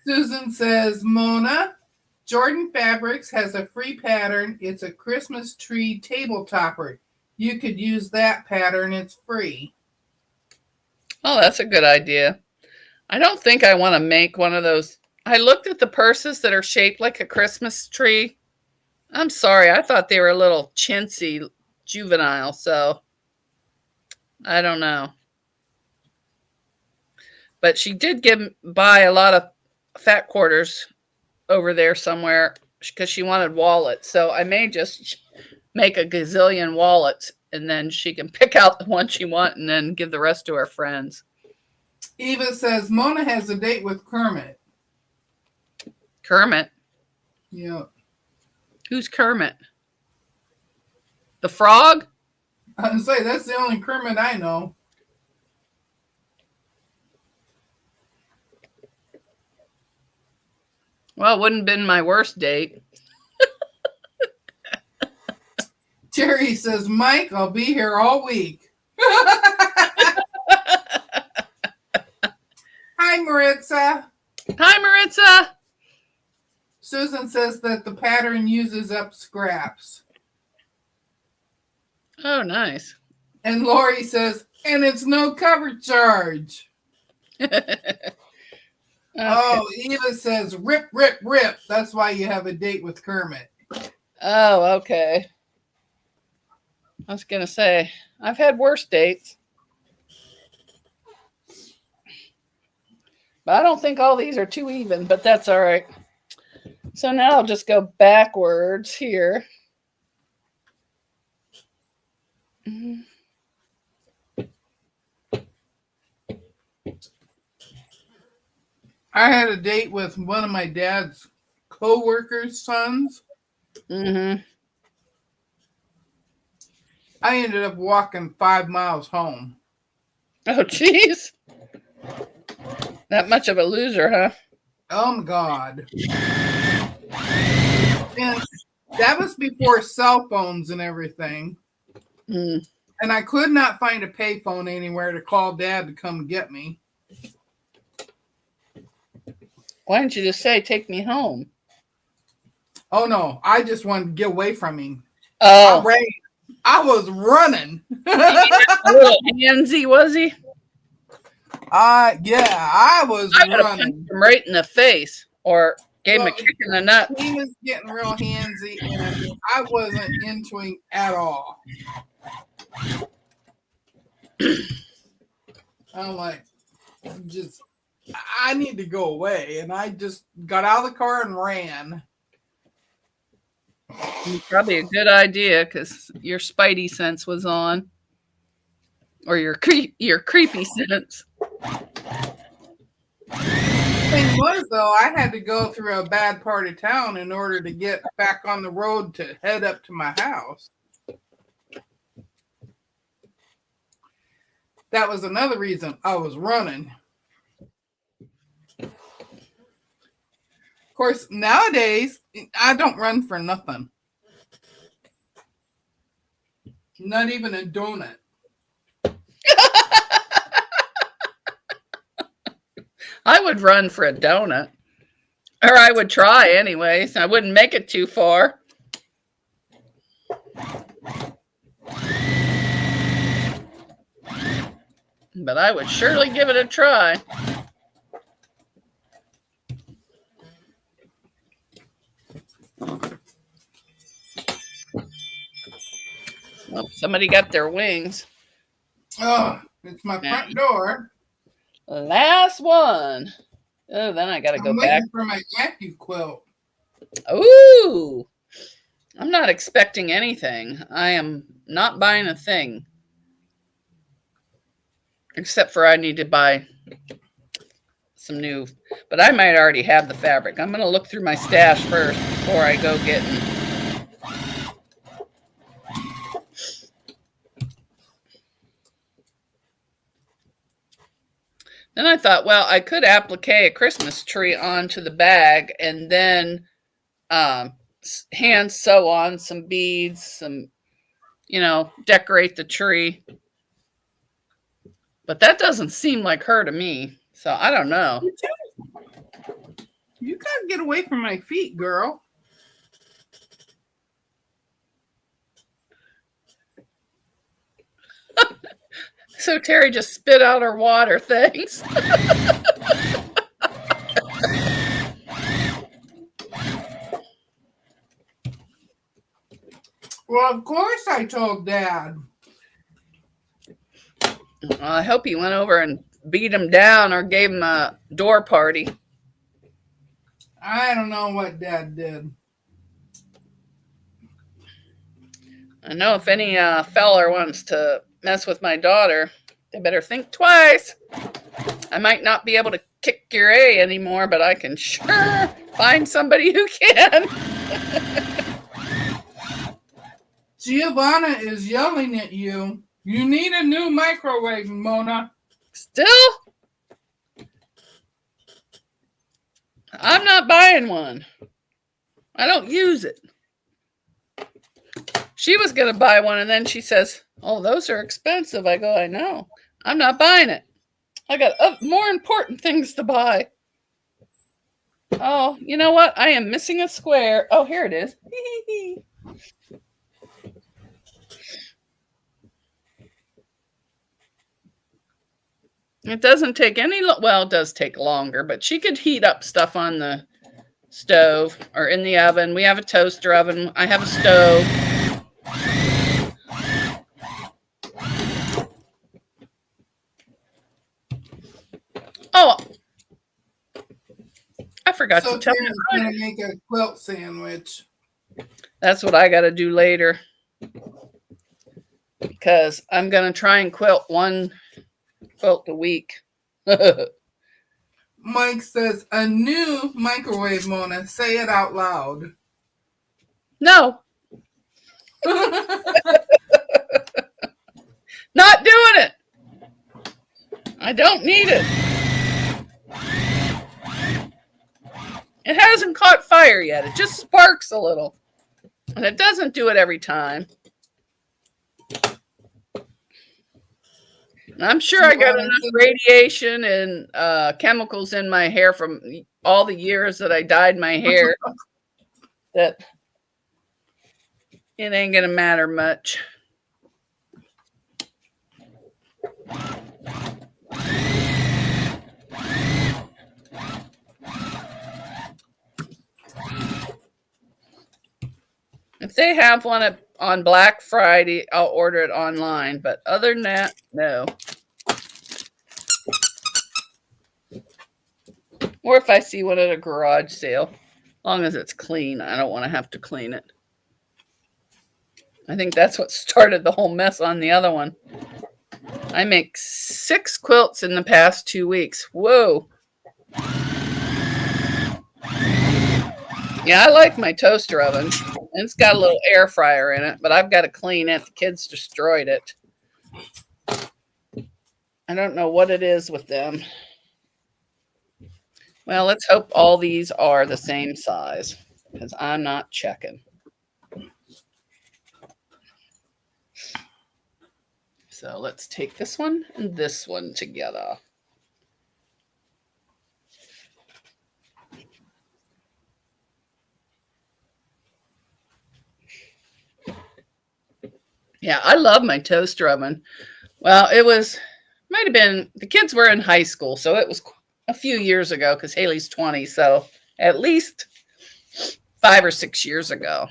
Susan says, Mona, Jordan Fabrics has a free pattern. It's a Christmas tree table topper. You could use that pattern. It's free. Oh, that's a good idea. I don't think I want to make one of those. I looked at the purses that are shaped like a Christmas tree. I'm sorry. I thought they were a little chintzy, juvenile. So I don't know. But she did buy a lot of fat quarters over there somewhere because she wanted wallets. So I may just make a gazillion wallets and then she can pick out the one she wants and then give the rest to her friends. Eva says, Mona has a date with Kermit. Kermit? Yeah. Who's Kermit? The frog? I was say that's the only Kermit I know. Well, it wouldn't have been my worst date. Terry says, Mike, I'll be here all week. Hi, Maritza. Hi, Maritza. Susan says that the pattern uses up scraps. Oh, nice. And Lori says, and it's no cover charge. Okay. Oh, Eva says, rip, rip, rip. That's why you have a date with Kermit. Oh, okay. I was going to say, I've had worse dates. But I don't think all these are too even, but that's all right. So now I'll just go backwards here. Mhm. I had a date with one of my dad's co-workers' sons. Mm-hmm. I ended up walking 5 miles home. Oh, jeez. That much of a loser, huh? Oh my God. And that was before cell phones and everything. Mm. And I could not find a payphone anywhere to call Dad to come get me. Why didn't you just say, take me home? Oh no, I just wanted to get away from him. Oh. I ran. I was running. A little handsy, was he? Yeah, I was I would have punched running. him right in the face or gave him a Well, kick in the nuts. he was getting real handsy, and I wasn't into him at all. I'm like, I need to go away. And I just got out of the car and ran. Probably a good idea because your spidey sense was on. Or your creepy sense. Thing was, though, I had to go through a bad part of town in order to get back on the road to head up to my house. That was another reason I was running. Of course, nowadays, I don't run for nothing. Not even a donut. I would run for a donut. Or I would try anyways. I wouldn't make it too far. But I would surely give it a try. Oh, somebody got their wings. Oh, it's my front door. Last one. Oh, then I got to go I'm back. waiting for my active quilt. Ooh. I'm not expecting anything. I am not buying a thing. Except for I need to buy some new, but I might already have the fabric. I'm going to look through my stash first before I go getting. Then I thought, well, I could applique a Christmas tree onto the bag and then hand sew on some beads, some, decorate the tree. But that doesn't seem like her to me. So I don't know. You gotta get away from my feet, girl. So Terry just spit out her water. Thanks. Well, of course I told Dad. I hope he went over and beat him down or gave him a door party. I don't know what Dad did. I know if any feller wants to mess with my daughter, they better think twice. I might not be able to kick your A anymore, but I can sure find somebody who can. Giovanna is yelling at you. You need a new microwave, Mona. Still? I'm not buying one. I don't use it. She was going to buy one, and then she says, oh, those are expensive. I go, I know. I'm not buying it. I got more important things to buy. Oh, you know what? I am missing a square. Oh, here it is. It doesn't take any, well, it does take longer, but she could heat up stuff on the stove or in the oven. We have a toaster oven. I have a stove. Oh, I forgot to tell you. I'm going to make a quilt sandwich. That's what I got to do later. because I'm going to try and quilt one quilt a week. Mike says, a new microwave, Mona. Say it out loud. No, not doing it. I don't need it. It hasn't caught fire yet. It just sparks a little. And it doesn't do it every time. And I'm sure I got enough radiation and chemicals in my hair from all the years that I dyed my hair that it ain't going to matter much. If they have one on Black Friday, I'll order it online. But other than that, no. Or if I see one at a garage sale, as long as it's clean, I don't want to have to clean it. I think that's what started the whole mess on the other one. I make 6 quilts in the past 2 weeks. Whoa. Yeah, I like my toaster oven. It's got a little air fryer in it, but I've got to clean it. The kids destroyed it. I don't know what it is with them. Well, let's hope all these are the same size because I'm not checking. So let's take this one and this one together. Yeah, I love my toaster oven. Well, might have been, the kids were in high school, so it was a few years ago because Haley's 20, so at least 5 or 6 years ago.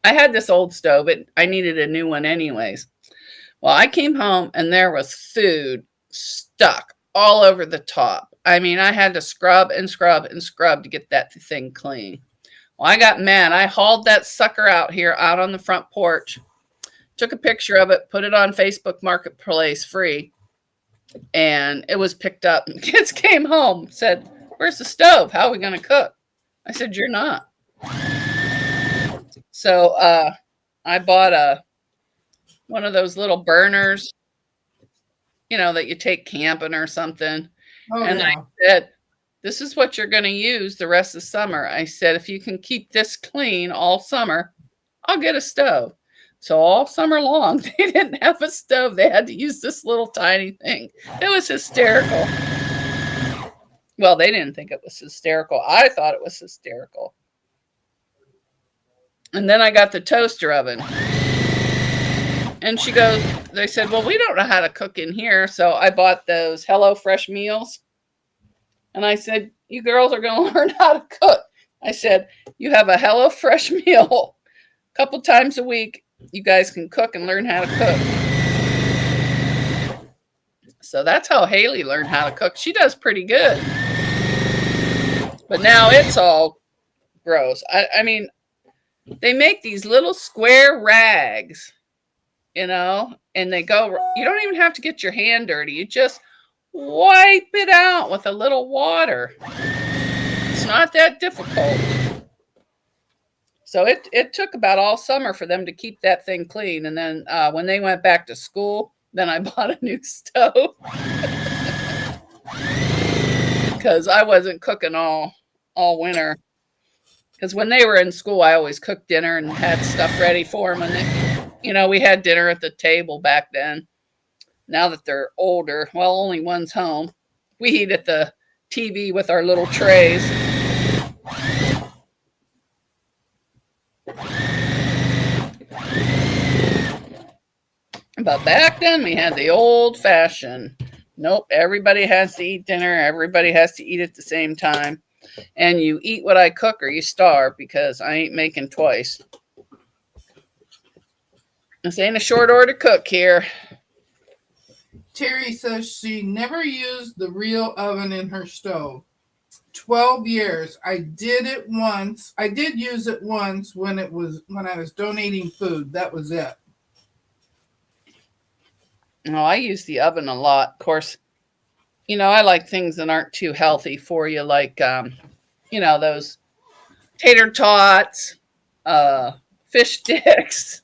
I had this old stove. I needed a new one anyways. Well, I came home and there was food stuck all over the top. I mean, I had to scrub and scrub and scrub to get that thing clean. Well, I got mad. I hauled that sucker out here out on the front porch, took a picture of it, put it on Facebook Marketplace free, and it was picked up. And kids came home, said, "Where's the stove? How are we going to cook?" I said, "You're not." So I bought one of those little burners, that you take camping or something. Oh, and yeah. I said, "This is what you're going to use the rest of the summer." I said, "If you can keep this clean all summer, I'll get a stove." So all summer long, they didn't have a stove. They had to use this little tiny thing. It was hysterical. Well, they didn't think it was hysterical. I thought it was hysterical. And then I got the toaster oven. And they said, "Well, we don't know how to cook in here." So I bought those HelloFresh meals. And I said, "You girls are going to learn how to cook." I said, "You have a HelloFresh meal a couple times a week. You guys can cook and learn how to cook." So that's how Haley learned how to cook. She does pretty good. But now it's all gross. I mean, they make these little square rags, and they go, you don't even have to get your hand dirty. You just wipe it out with a little water. It's not that difficult. So it took about all summer for them to keep that thing clean. And then when they went back to school, then I bought a new stove. Because I wasn't cooking all winter. Because when they were in school, I always cooked dinner and had stuff ready for them. And we had dinner at the table back then. Now that they're older, well, only one's home. We eat at the TV with our little trays. But back then, we had the old-fashioned. Nope, everybody has to eat dinner. Everybody has to eat at the same time. And you eat what I cook or you starve, because I ain't making twice. This ain't a short order cook here. Terry says she never used the real oven in her stove. 12 years. I did it once. I did use it once when I was donating food. That was it. No, I use the oven a lot. Of course, I like things that aren't too healthy for you, like those tater tots, fish sticks.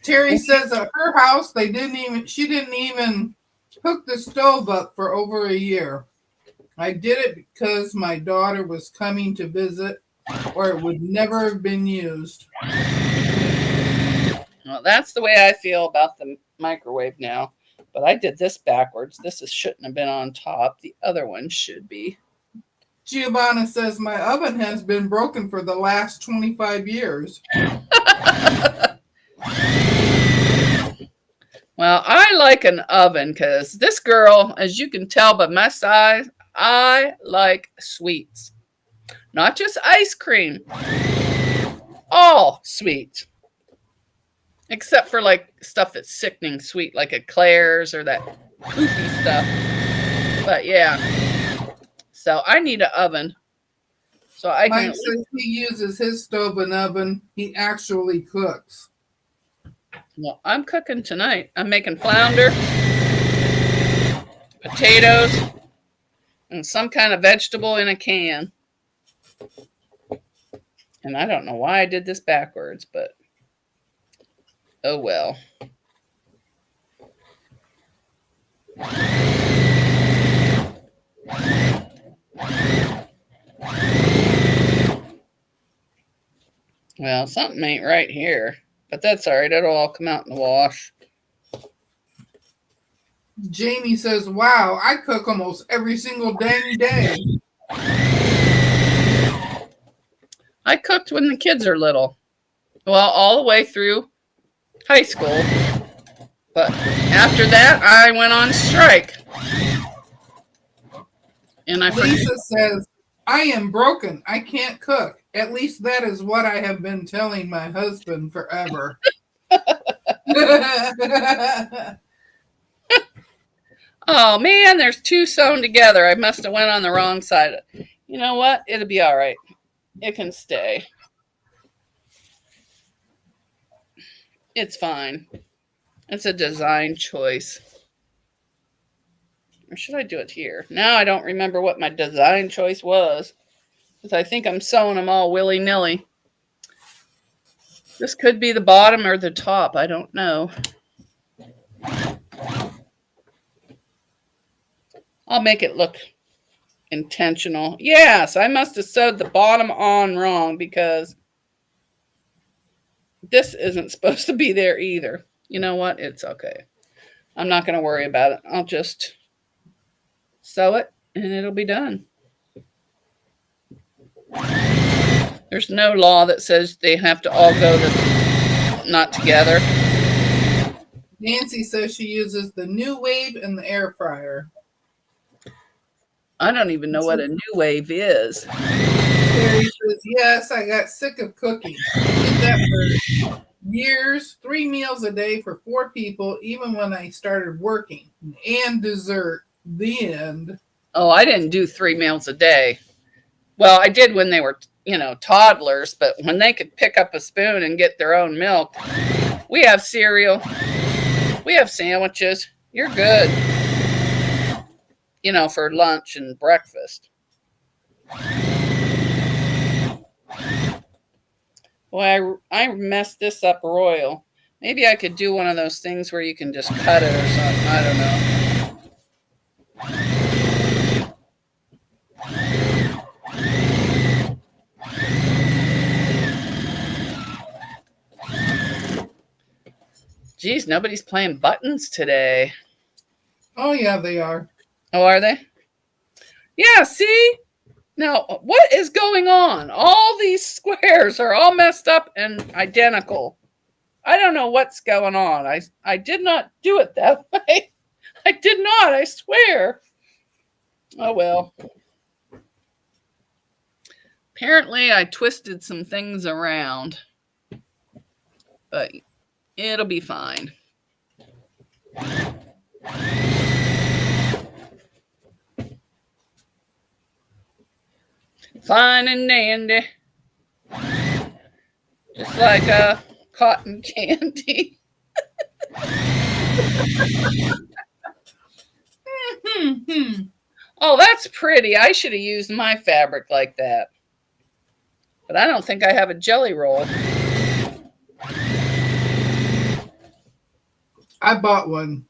Terry says at her house she didn't even hook the stove up for over a year. I did it because my daughter was coming to visit, or it would never have been used. Well, that's the way I feel about the microwave now. But I did this backwards. This shouldn't have been on top. The other one should be. Giovanna says my oven has been broken for the last 25 years. Well, I like an oven because this girl, as you can tell by my size, I like sweets. Not just ice cream. All sweets. Except for like stuff that's sickening sweet, like eclairs or that poofy stuff. But yeah. So I need an oven. So I Mike says he uses his stove and oven. He actually cooks. Well, I'm cooking tonight. I'm making flounder, potatoes, and some kind of vegetable in a can. And I don't know why I did this backwards, but oh well. Well, something ain't right here, but that's all right. It'll all come out in the wash. Jamie says, wow, I cook almost every single dang day. I cooked when the kids are little. Well, all the way through high school. But after that, I went on strike. And Lisa says, I am broken. I can't cook. At least that is what I have been telling my husband forever. Oh man, there's two sewn together. I must have went on the wrong side. You know what? It'll be all right. It can stay. It's fine. It's a design choice. Or should I do it here? Now I don't remember what my design choice was. Because I think I'm sewing them all willy-nilly. This could be the bottom or the top. I don't know. I'll make it look intentional. Yes, I must have sewed the bottom on wrong because this isn't supposed to be there either. You know what? It's okay. I'm not going to worry about it. I'll just sew it and it'll be done. There's no law that says they have to all go not together. Nancy says she uses the New Wave and the air fryer. I don't even know what a New Wave is. Terry says, yes, I got sick of cooking. I did that for years, 3 meals a day for 4 people, even when I started working. And dessert. The end. Oh, I didn't do 3 meals a day. Well, I did when they were, toddlers, but when they could pick up a spoon and get their own milk, we have cereal, we have sandwiches. You're good, for lunch and breakfast. Well, I messed this up royal. Maybe I could do one of those things where you can just cut it or something. I don't know. Geez, nobody's playing buttons today. Oh, yeah, they are. Oh, are they? Yeah, see? Now, what is going on? All these squares are all messed up and identical. I don't know what's going on. I did not do it that way. I did not, I swear. Oh, well. Apparently, I twisted some things around. But it'll be fine. Fine and dandy. Just like cotton candy. Oh, that's pretty. I should have used my fabric like that. But I don't think I have a jelly roll. I bought one.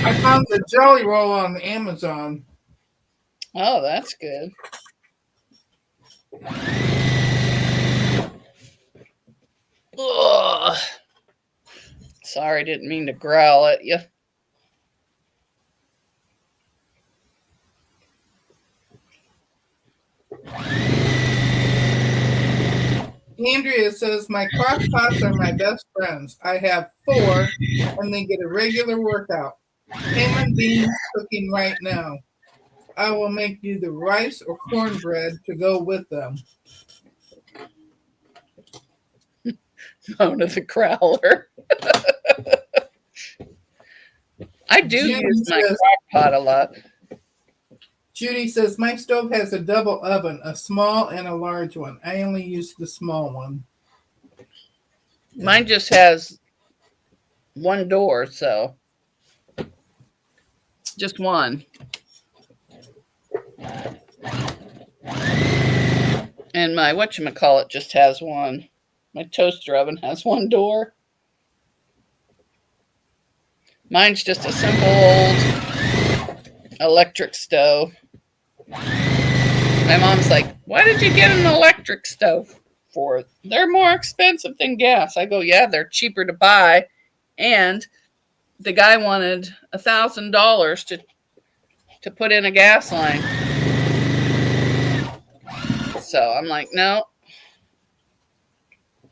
I found the jelly roll on Amazon. Oh, that's good. Ugh. Sorry, didn't mean to growl at you. Andrea says, my crock pots are my best friends. I have 4, and they get a regular workout. Ham and beans cooking right now. I will make you the rice or cornbread to go with them. Mona the Growler. I do use my crock pot a lot. Judy says, my stove has a double oven, a small and a large one. I only use the small one. Mine just has one door, so just one. And my whatchamacallit just has one. My toaster oven has one door. Mine's just a simple old electric stove. My mom's like, why did you get an electric stove for? They're more expensive than gas. I go, yeah, they're cheaper to buy. And the guy wanted $1,000 to put in a gas line. So I'm like, no.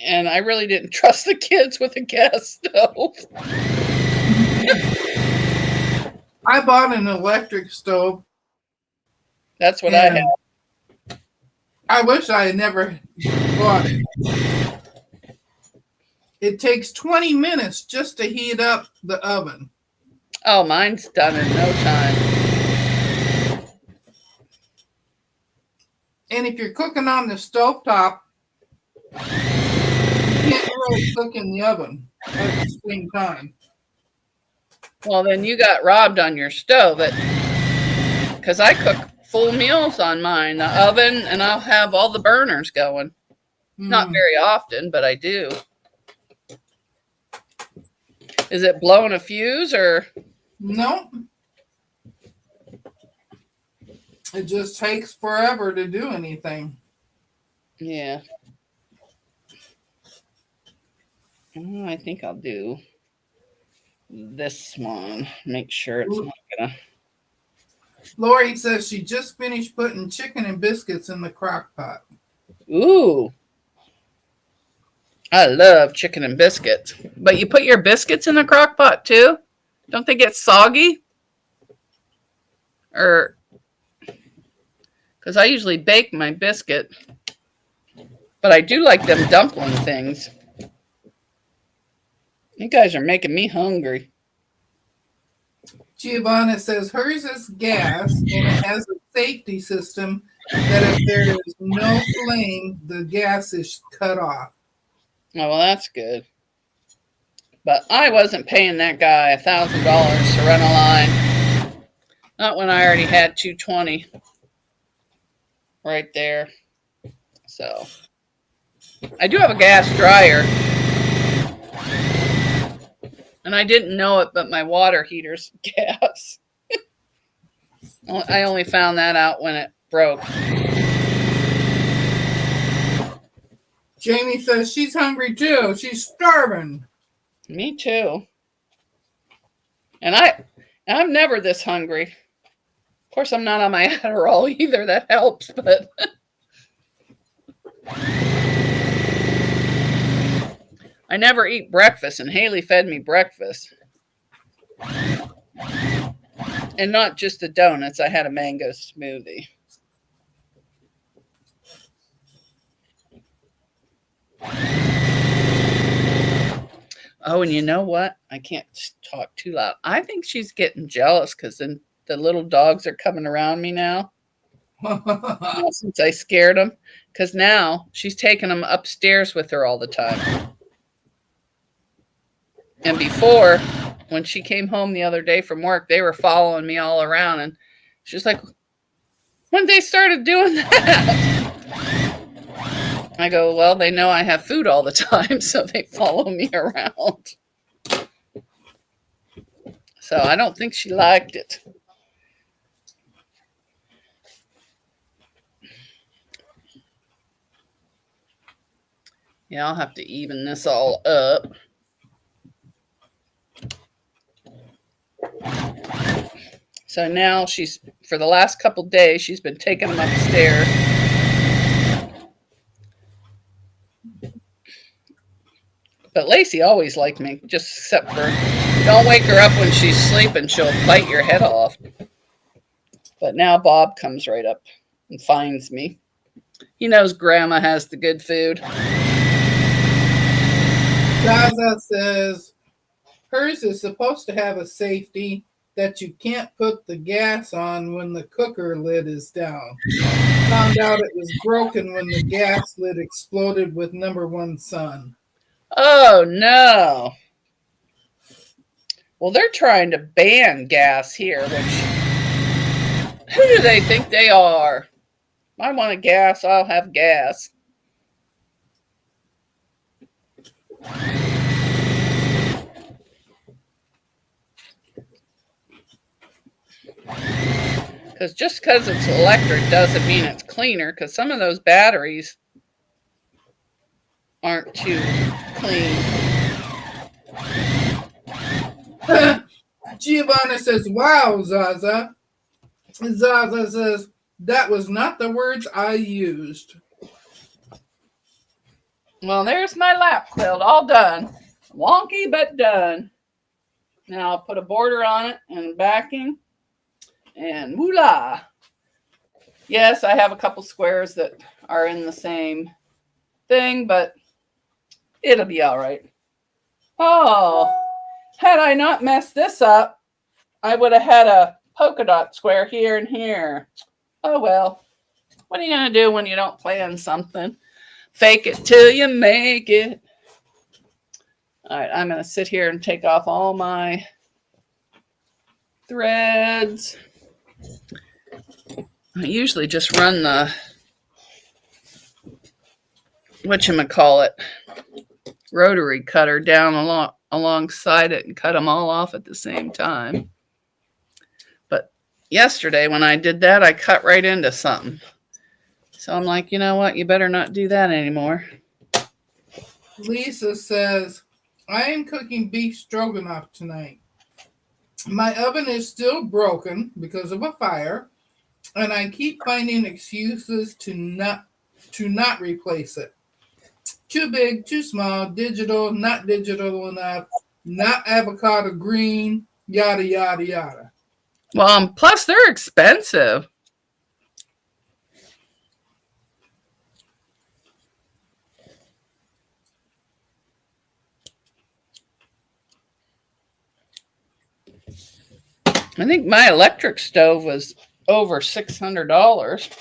And I really didn't trust the kids with a gas stove. I bought an electric stove. That's what I have. I wish I had never bought it. It takes 20 minutes just to heat up the oven. Oh, mine's done in no time. And if you're cooking on the stovetop, you can't really cook in the oven at the same time. Well, then you got robbed on your stove. Because I cook full meals on mine, the oven, and I'll have all the burners going. Not very often, but I do. Is it blowing a fuse or? No. It just takes forever to do anything. Yeah. I think I'll do this one. Make sure it's not gonna. Lori says she just finished putting chicken and biscuits in the crock pot. Ooh. I love chicken and biscuits. But you put your biscuits in the crock pot too? Don't they get soggy? Or because I usually bake my biscuit. But I do like them dumpling things. You guys are making me hungry. Giovanna says hers is gas and it has a safety system that if there is no flame, the gas is cut off. Oh, well, that's good. But I wasn't paying that guy $1,000 to run a line. Not when I already had $220 right there. So I do have a gas dryer. And I didn't know it, but my water heater's gas. I only found that out when it broke. Jamie says she's hungry too. She's starving. Me too. And I'm never this hungry. Of course, I'm not on my Adderall either. That helps, but I never eat breakfast, and Haley fed me breakfast. And not just the donuts. I had a mango smoothie. Oh, and you know what? I can't talk too loud. I think she's getting jealous because then the little dogs are coming around me now. Since I scared him, because now she's taking them upstairs with her all the time. And before, when she came home the other day from work, they were following me all around, and she's like, when they started doing that? I go, well, they know I have food all the time, so they follow me around. So I don't think she liked it. Yeah, I'll have to even this all up. So now she's, for the last couple days, she's been taking them upstairs. But Lacey always liked me, just except for don't wake her up when she's sleeping. She'll bite your head off. But now Bob comes right up and finds me. He knows Grandma has the good food. Gaza says hers is supposed to have a safety that you can't put the gas on when the cooker lid is down. Found out it was broken when the gas lid exploded with number one son. Oh, no. Well, they're trying to ban gas here, which, who do they think they are? I want a gas, I'll have gas. Because just because it's electric doesn't mean it's cleaner, because some of those batteries aren't too clean. Giovanna says, wow, Zaza. Zaza says, that was not the words I used. Well, there's my lap quilt, all done. Wonky, but done. Now I'll put a border on it and backing, and voila. Yes, I have a couple squares that are in the same thing, but it'll be all right. Oh, had I not messed this up, I would have had a polka dot square here and here. Oh, well. What are you going to do when you don't plan something? Fake it till you make it. All right, I'm going to sit here and take off all my threads. I usually just run the, whatchamacallit, rotary cutter down alongside it and cut them all off at the same time. But yesterday when I did that, I cut right into something. So I'm like, you know what? You better not do that anymore. Lisa says, I am cooking beef stroganoff tonight. My oven is still broken because of a fire, and I keep finding excuses to not replace it. Too big, too small, digital, not digital enough, not avocado green, yada, yada, yada. Well, plus they're expensive. I think my electric stove was over $600.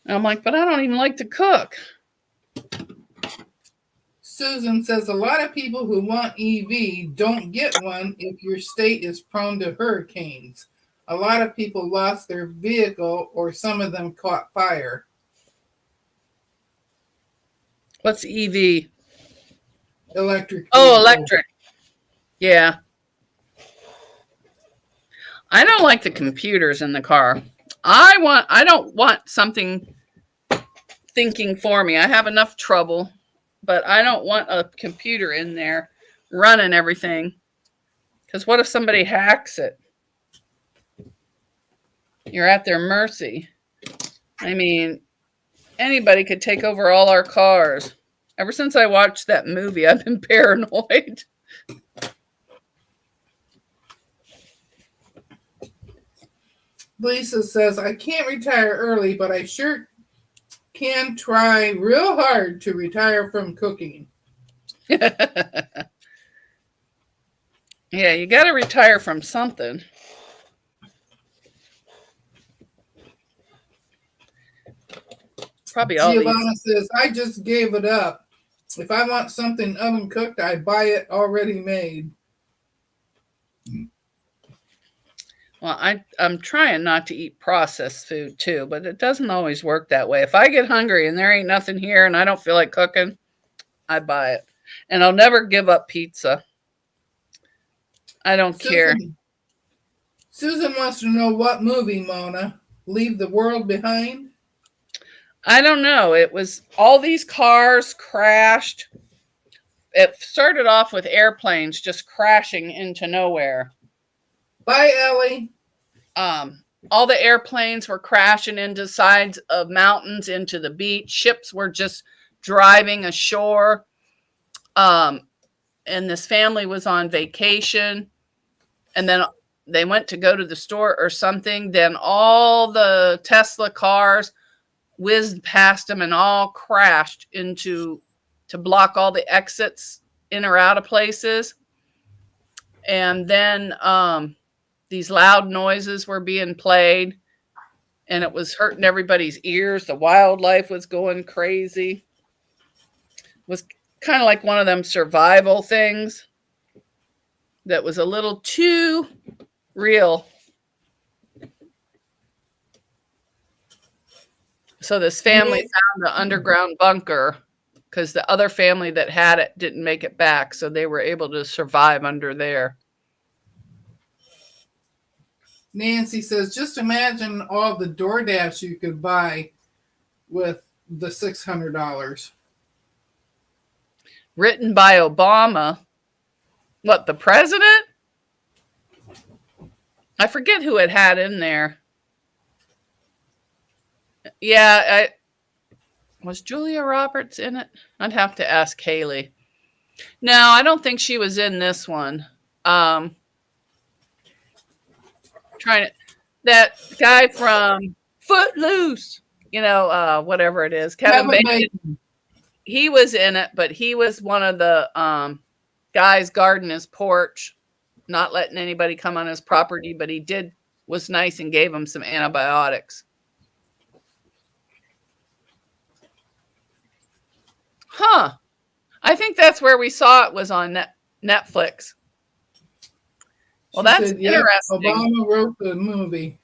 And I'm like, but I don't even like to cook. Susan says a lot of people who want EV don't get one if your state is prone to hurricanes. A lot of people lost their vehicle or some of them caught fire. What's EV? Electric. Oh, vehicle. electric. Yeah. I don't like the computers in the car. I don't want something thinking for me. I have enough trouble, but I don't want a computer in there running everything. Because what if somebody hacks it? You're at their mercy. I mean, anybody could take over all our cars. Ever since I watched that movie, I've been paranoid. Lisa says, I can't retire early, but I sure can try real hard to retire from cooking. Yeah, you got to retire from something. probably all these. Giovanna says, I just gave it up. If I want something oven cooked, I buy it already made. Well, I'm trying not to eat processed food too, but it doesn't always work that way. If I get hungry and there ain't nothing here and I don't feel like cooking, I buy it. And I'll never give up pizza. I don't care. Susan wants to know what movie, Mona. Leave the World Behind? I don't know. It was all these cars crashed. It started off with airplanes just crashing into nowhere. Bye, Ellie. All the airplanes were crashing into sides of mountains, into the beach. Ships were just driving ashore. And this family was on vacation. And then they went to go to the store or something. Then all the Tesla cars whizzed past them and all crashed to block all the exits in or out of places. And then these loud noises were being played and it was hurting everybody's ears. The wildlife was going crazy. It was kind of like one of them survival things that was a little too real. So this family found the underground bunker because the other family that had it didn't make it back. So they were able to survive under there. Nancy says, just imagine all the DoorDash you could buy with the $600. Written by Obama. What, the president? I forget who it had in there. Yeah, was Julia Roberts in it? I'd have to ask Haley. No, I don't think she was in this one. That guy from Footloose, whatever it is, Kevin Bacon. He was in it, but he was one of the guys guarding his porch, not letting anybody come on his property, but he was nice and gave him some antibiotics. Huh. I think that's where we saw it, was on Netflix. Well, that's interesting. Obama wrote the movie.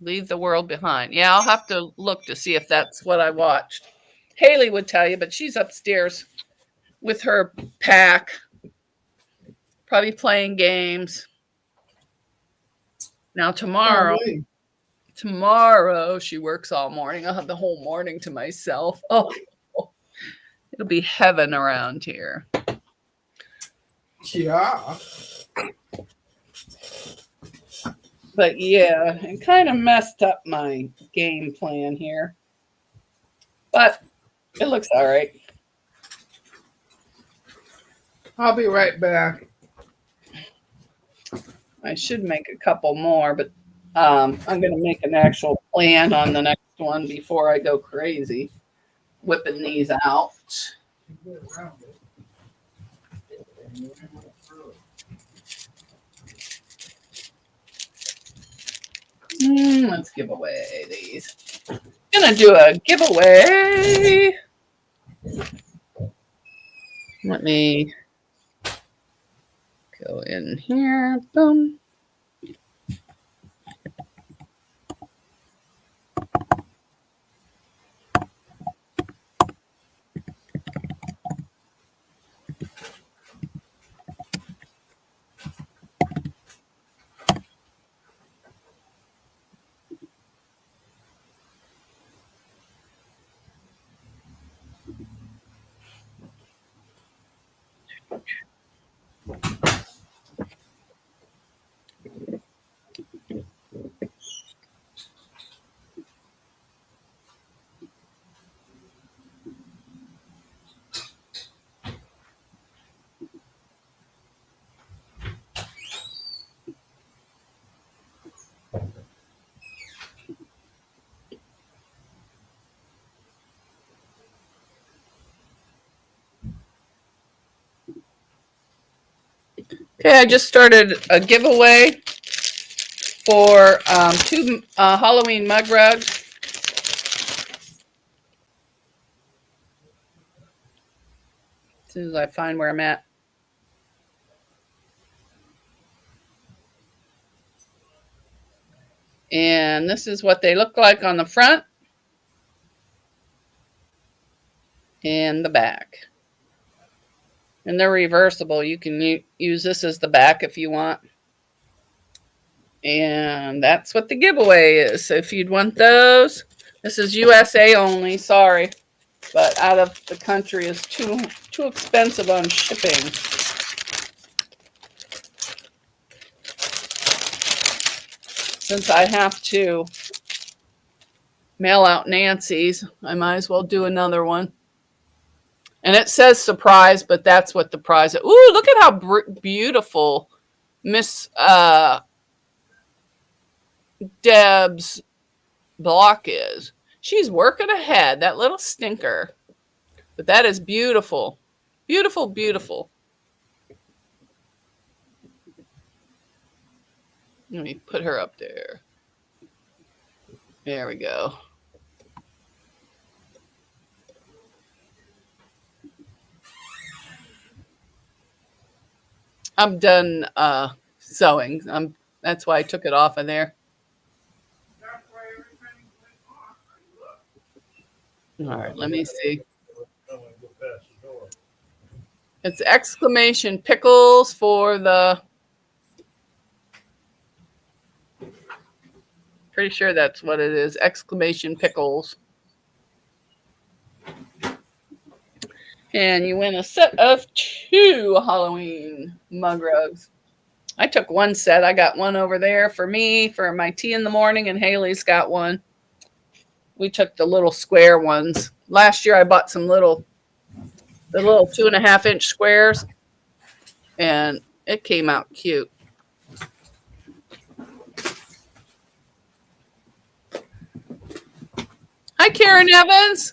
Leave the World Behind. Yeah, I'll have to look to see if that's what I watched. Haley would tell you, but she's upstairs with her pack, probably playing games. Now tomorrow she works all morning. I'll have the whole morning to myself. Oh, it'll be heaven around here. Yeah. But yeah, it kind of messed up my game plan here. But it looks all right. I'll be right back. I should make a couple more, but I'm going to make an actual plan on the next one before I go crazy whipping these out. Let's give away these. Gonna do a giveaway. Let me go in here. Boom. Okay, I just started a giveaway for 2 Halloween mug rugs. As soon as I find where I'm at. And this is what they look like on the front and the back. And they're reversible. You can use this as the back if you want. And that's what the giveaway is. So if you'd want those, this is USA only. Sorry, but out of the country is too expensive on shipping. Since I have to mail out Nancy's, I might as well do another one. And it says surprise, but that's what the prize is. Ooh, look at how beautiful Miss Deb's block is. She's working ahead, that little stinker. But that is beautiful. Beautiful, beautiful. Let me put her up there. There we go. I'm done sewing. That's why I took it off of there. All right, let me see. It's exclamation pickles for the... Pretty sure that's what it is. Exclamation pickles. And you win a set of 2 Halloween mug rugs. I took one set. I got one over there for me, for my tea in the morning, and Haley's got one. We took the little square ones. Last year I bought the little 2.5-inch squares, and it came out cute. Hi, Karen Evans.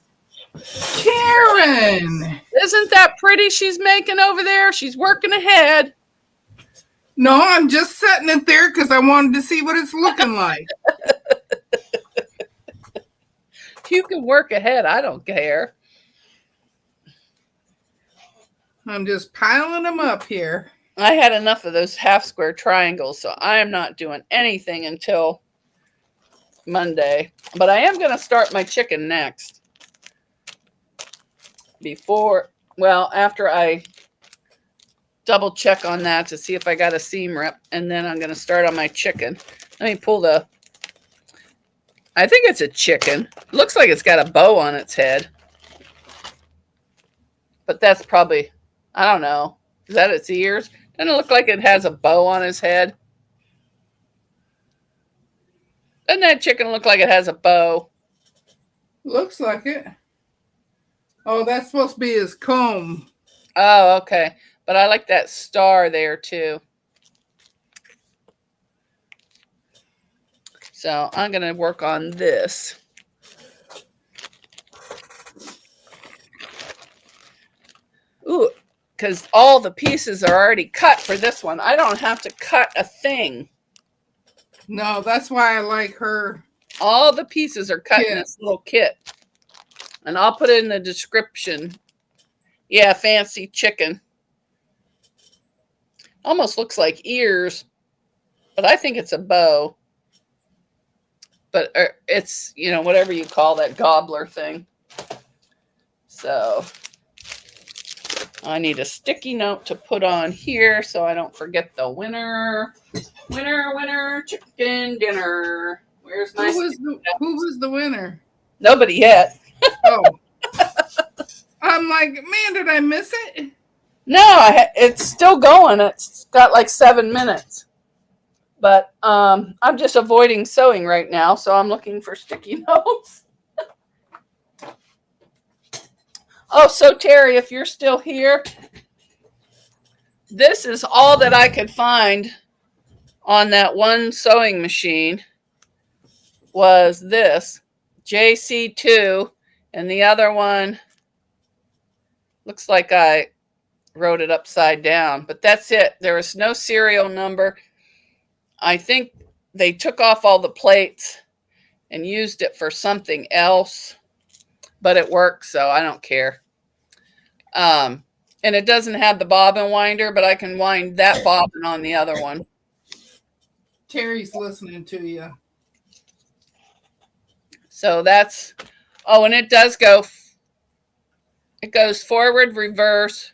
Karen! Isn't that pretty she's making over there? She's working ahead. No, I'm just setting it there because I wanted to see what it's looking like. You can work ahead. I don't care. I'm just piling them up here. I had enough of those half square triangles, so I am not doing anything until Monday. But I am going to start my chicken next. After I double check on that to see if I got a seam rip, and then I'm going to start on my chicken. Let me pull I think it's a chicken. It looks like it's got a bow on its head. But that's probably, I don't know. Is that its ears? Doesn't it look like it has a bow on his head? Doesn't that chicken look like it has a bow? Looks like it. Oh, that's supposed to be his comb. Oh, okay. But I like that star there too. So I'm going to work on this. Ooh, because all the pieces are already cut for this one. I don't have to cut a thing. No, that's why I like her. All the pieces are cut in this little kit. And I'll put it in the description. Yeah, fancy chicken. Almost looks like ears, but I think it's a bow. But it's, whatever you call that gobbler thing. So I need a sticky note to put on here so I don't forget the winner. Winner, chicken dinner. Where's my... Who was the winner? Nobody yet. Oh. I'm like, man, did I miss it? No, it's still going. It's got like 7 minutes. But I'm just avoiding sewing right now, so I'm looking for sticky notes. Oh, so Terry, if you're still here, this is all that I could find on that one sewing machine was this JC2, and the other one looks like I wrote it upside down, but that's it. There was no serial number. I think they took off all the plates and used it for something else, but it works, so I don't care. And it doesn't have the bobbin winder, but I can wind that bobbin on the other one. Terry's listening to you. So that's, oh, and it does go, it goes forward, reverse.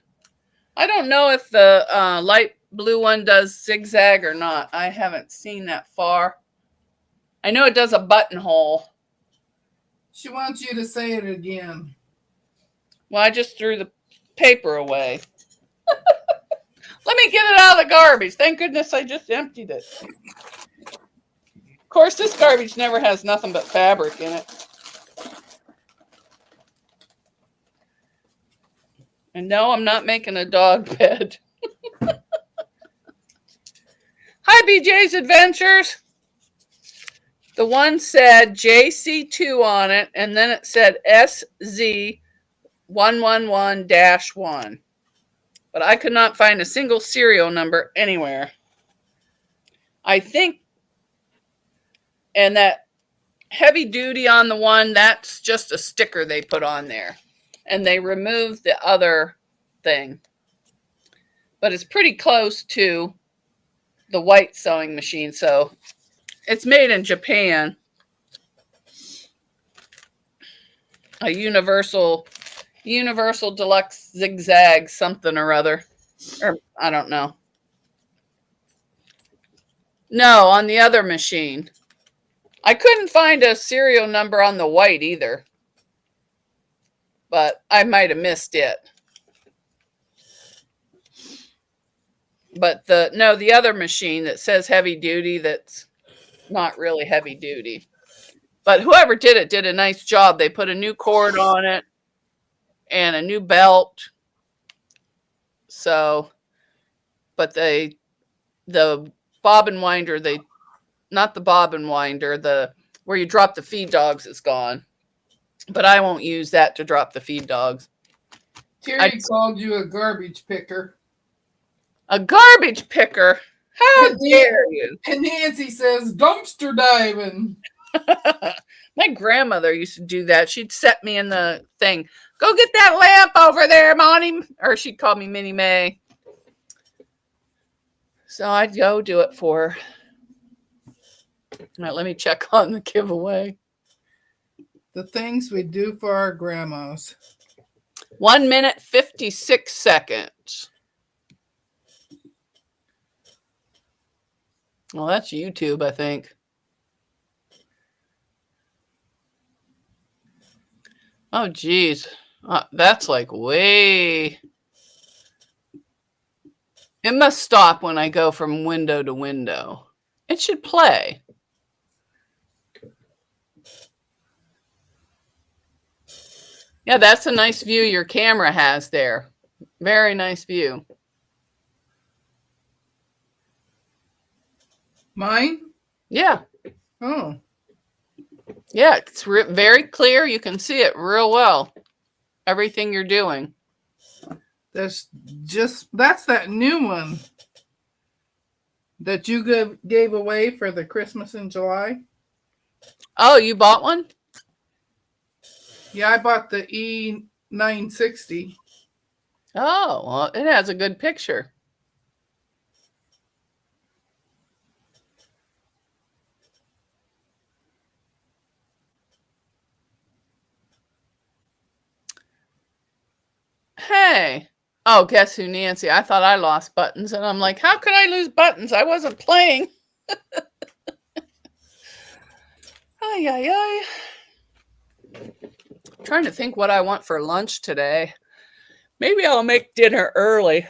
I don't know if the light blue one does zigzag or not. I haven't seen that far. I know it does a buttonhole. She wants you to say it again. Well, I just threw the paper away. Let me get it out of the garbage. Thank goodness I just emptied it. Of course, this garbage never has nothing but fabric in it. And no, I'm not making a dog bed. Hi, BJ's Adventures. The one said JC2 on it, and then it said SZ111-1. But I could not find a single serial number anywhere. I think, and that heavy duty on the one, that's just a sticker they put on there. And they removed the other thing. But it's pretty close to the white sewing machine, so it's made in Japan. A universal deluxe zigzag something or other. Or I don't know. No, on the other machine. I couldn't find a serial number on the white either. But I might have missed it. But the other machine that says heavy duty, that's not really heavy duty. But whoever did it did a nice job. They put a new cord on it and a new belt. So, but the bobbin winder, not the bobbin winder, where you drop the feed dogs is gone. But I won't use that to drop the feed dogs. Terry called you a garbage picker. A garbage picker? How dare you? And Nancy says dumpster diving. My grandmother used to do that. She'd set me in the thing. Go get that lamp over there, Monty. Or she'd call me Minnie Mae. So I'd go do it for her. All right, let me check on the giveaway. The things we do for our grandmas. 1 minute, 56 seconds. Well, that's YouTube, I think. Oh, geez. That's like way... It must stop when I go from window to window. It should play. Yeah, that's a nice view your camera has there. Very nice view. Mine? Yeah. Oh. Yeah, it's very clear. You can see it real well. Everything you're doing. That's that new one that you gave away for the Christmas in July. Oh, you bought one? Yeah, I bought the E960. Oh, well, it has a good picture. Hey. Oh, guess who, Nancy? I thought I lost buttons. And I'm like, how could I lose buttons? I wasn't playing. Ay, ay, ay. I'm trying to think what I want for lunch today. Maybe I'll make dinner early.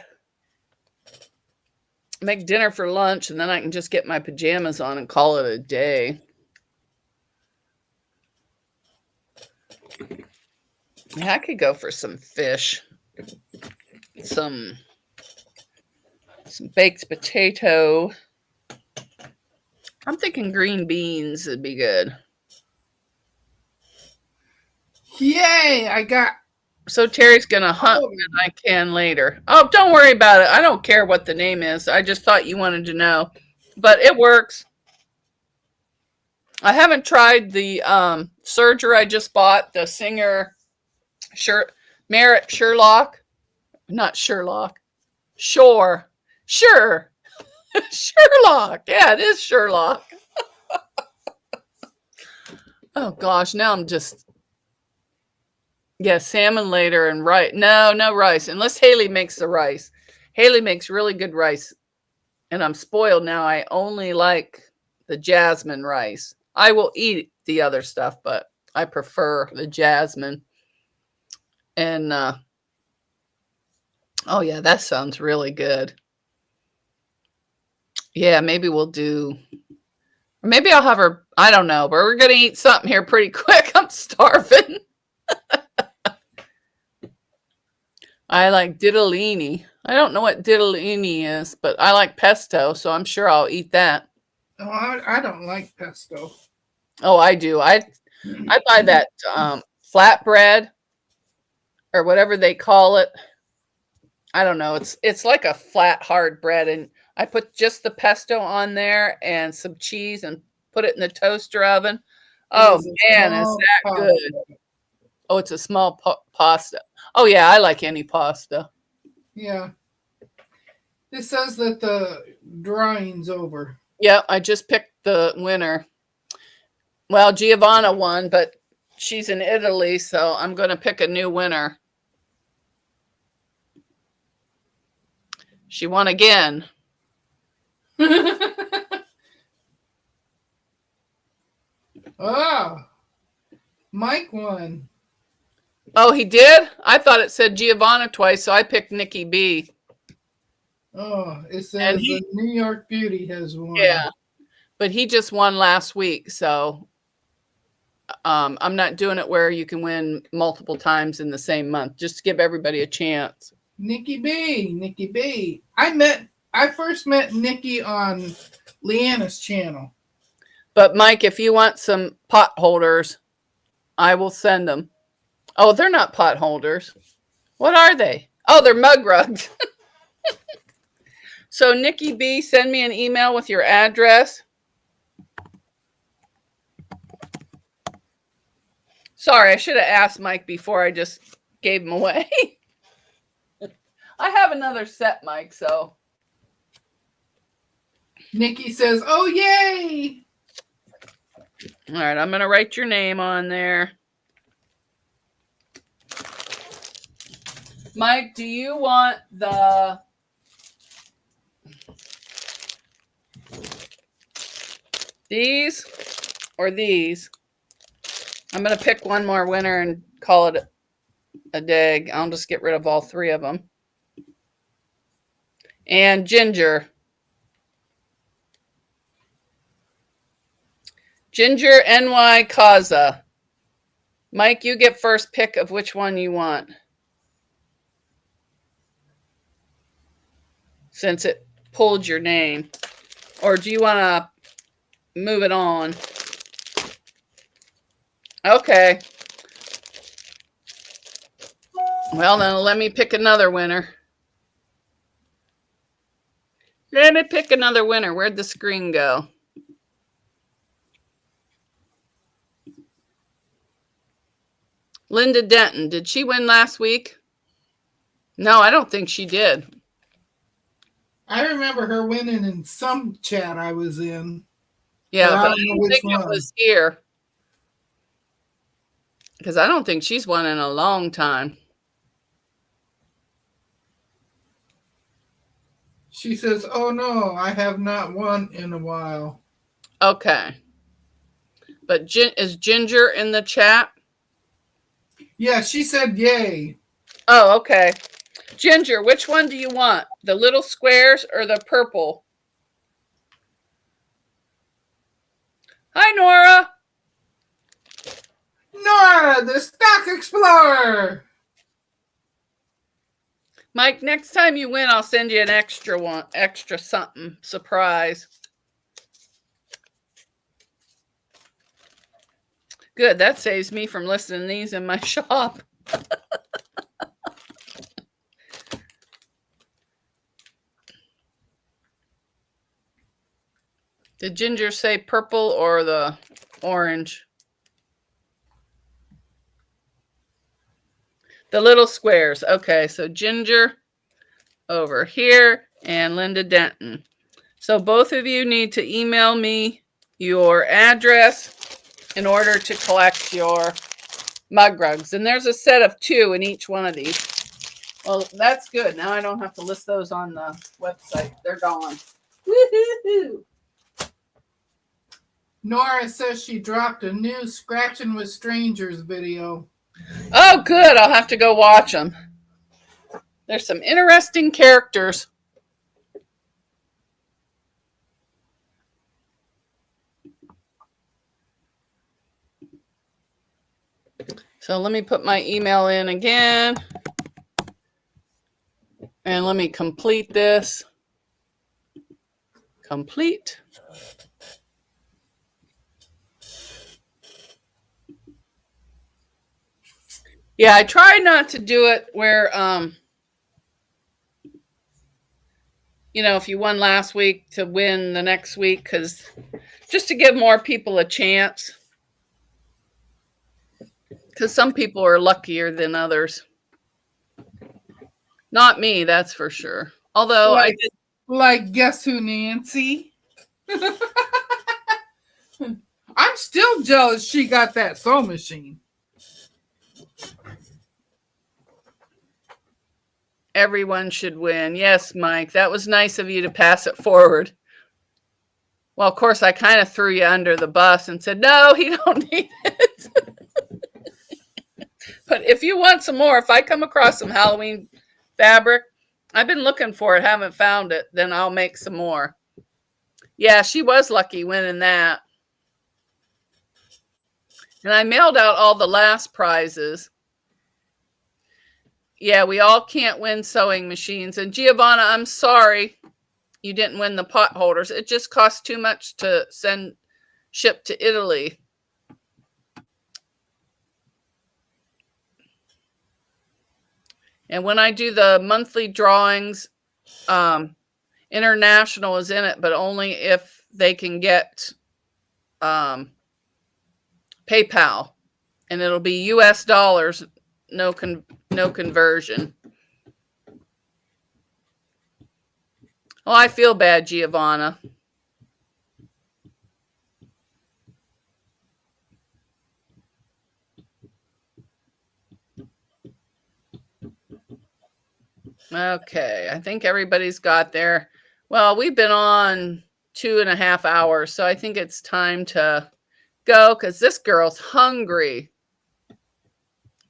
Make dinner for lunch, and then I can just get my pajamas on and call it a day. Yeah, I could go for some fish. Some baked potato. I'm thinking green beans would be good. Yay! I got... So Terry's going to hunt when I can later. Oh, don't worry about it. I don't care what the name is. I just thought you wanted to know. But it works. I haven't tried the serger I just bought, the Singer Merritt Sherlock. Not Sherlock. Sure. Sure. Sherlock. Yeah, it is Sherlock. Oh gosh, now I'm just salmon later and rice. No rice. Unless Haley makes the rice. Haley makes really good rice. And I'm spoiled now. I only like the jasmine rice. I will eat the other stuff, but I prefer the jasmine. And oh yeah, that sounds really good. Yeah, maybe we'll do, or maybe I'll have her, I don't know, but we're gonna eat something here pretty quick. I'm starving. I like ditalini. I don't know what ditalini is, but I like pesto, so I'm sure I'll eat that. Oh, I don't like pesto. Oh, I do. I buy that flatbread or whatever they call it. I don't know. It's like a flat hard bread, and I put just the pesto on there and some cheese and put it in the toaster oven. Oh man, is that good? Oh, it's a small pasta. Oh yeah, I like any pasta. Yeah. It says that the drying's over. Yeah, I just picked the winner. Well, Giovanna won, but she's in Italy, so I'm going to pick a new winner. She won again. Ah, Mike won. Oh, he did? I thought it said Giovanna twice, so I picked Nikki B. Oh, it says the New York Beauty has won. Yeah, but he just won last week, so I'm not doing it where you can win multiple times in the same month, just to give everybody a chance. Nikki B. I first met Nikki on Leanna's channel. But Mike, if you want some pot holders, I will send them. Oh, they're not pot holders. What are they? Oh, they're mug rugs. So Nikki B, send me an email with your address. Sorry, I should have asked Mike before I just gave him away. I have another set, Mike, so. Nikki says, oh, yay. All right, I'm going to write your name on there. Mike, do you want these or these? I'm going to pick one more winner and call it a day. I'll just get rid of all three of them. And Ginger. Ginger NY Kaza. Mike, you get first pick of which one you want. Since it pulled your name. Or do you want to move it on? Okay. Well, then let me pick another winner. Let me pick another winner. Where'd the screen go? Linda Denton. Did she win last week? No, I don't think she did. I remember her winning in some chat I was in. Yeah, but I don't think it was here. Because I don't think she's won in a long time. She says, oh no, I have not won in a while. Okay. But is Ginger in the chat? Yeah, she said yay. Oh, okay. Ginger, which one do you want? The little squares or the purple? Hi, Nora. Nora, the Stock Explorer. Mike, next time you win, I'll send you an extra something, surprise. Good, that saves me from listing these in my shop. Did Ginger say purple or the orange? The little squares. Okay, so Ginger over here and Linda Denton. So both of you need to email me your address in order to collect your mug rugs. And there's a set of 2 in each one of these. Well, that's good. Now I don't have to list those on the website. They're gone. Woo-hoo-hoo. Nora says she dropped a new Scratching with Strangers video. Oh, good. I'll have to go watch them. There's some interesting characters. So let me put my email in again. And let me complete this. Complete. Yeah, I try not to do it where, if you won last week to win the next week, because just to give more people a chance. Because some people are luckier than others. Not me, that's for sure. Although I did. Like, guess who, Nancy? I'm still jealous she got that sewing machine. Everyone should win. Yes, Mike, that was nice of you to pass it forward. Well, of course, I kind of threw you under the bus and said, no, he don't need it. But if you want some more, if I come across some Halloween fabric, I've been looking for it, haven't found it, then I'll make some more. Yeah, she was lucky winning that. And I mailed out all the last prizes. Yeah, we all can't win sewing machines. And Giovanna, I'm sorry you didn't win the pot holders. It just costs too much to ship to Italy. And when I do the monthly drawings, international is in it, but only if they can get PayPal. And it'll be US dollars, no conversion. Oh, I feel bad, Giovanna. Okay, I think everybody's got there. Well, we've been on 2.5 hours, so I think it's time to go because this girl's hungry.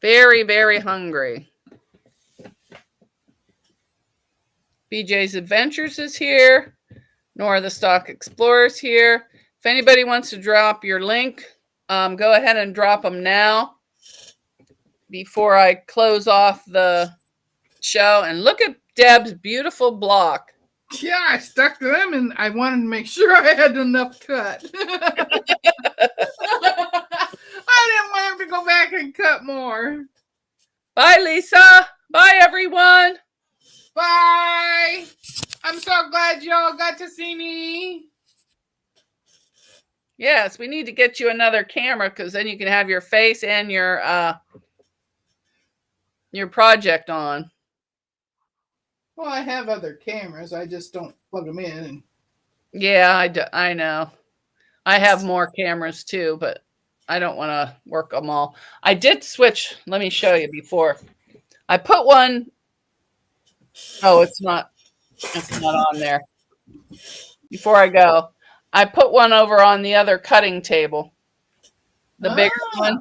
Very, very hungry. BJ's Adventures is here. Nora the Stock Explorer's here. If anybody wants to drop your link, go ahead and drop them now before I close off the show. And look at Deb's beautiful block. Yeah, I stuck to them and I wanted to make sure I had enough cut. I didn't want him to go back and cut more. Bye, Lisa. Bye, everyone. Bye. I'm so glad y'all got to see me. Yes, we need to get you another camera because then you can have your face and your project on. Well, I have other cameras. I just don't plug them in. Yeah, I know. I have more cameras too, but I don't want to work them all. I did switch. Let me show you before. I put one. Oh, it's not on there. Before I go, I put one over on the other cutting table, the bigger one.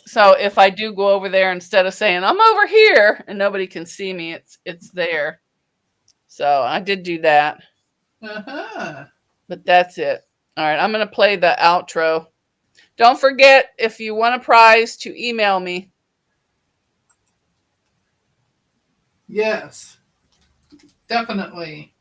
So if I do go over there, instead of saying I'm over here and nobody can see me, it's there. So I did do that. But that's it. All right, I'm going to play the outro. Don't forget, if you want a prize, to email me. Yes, definitely.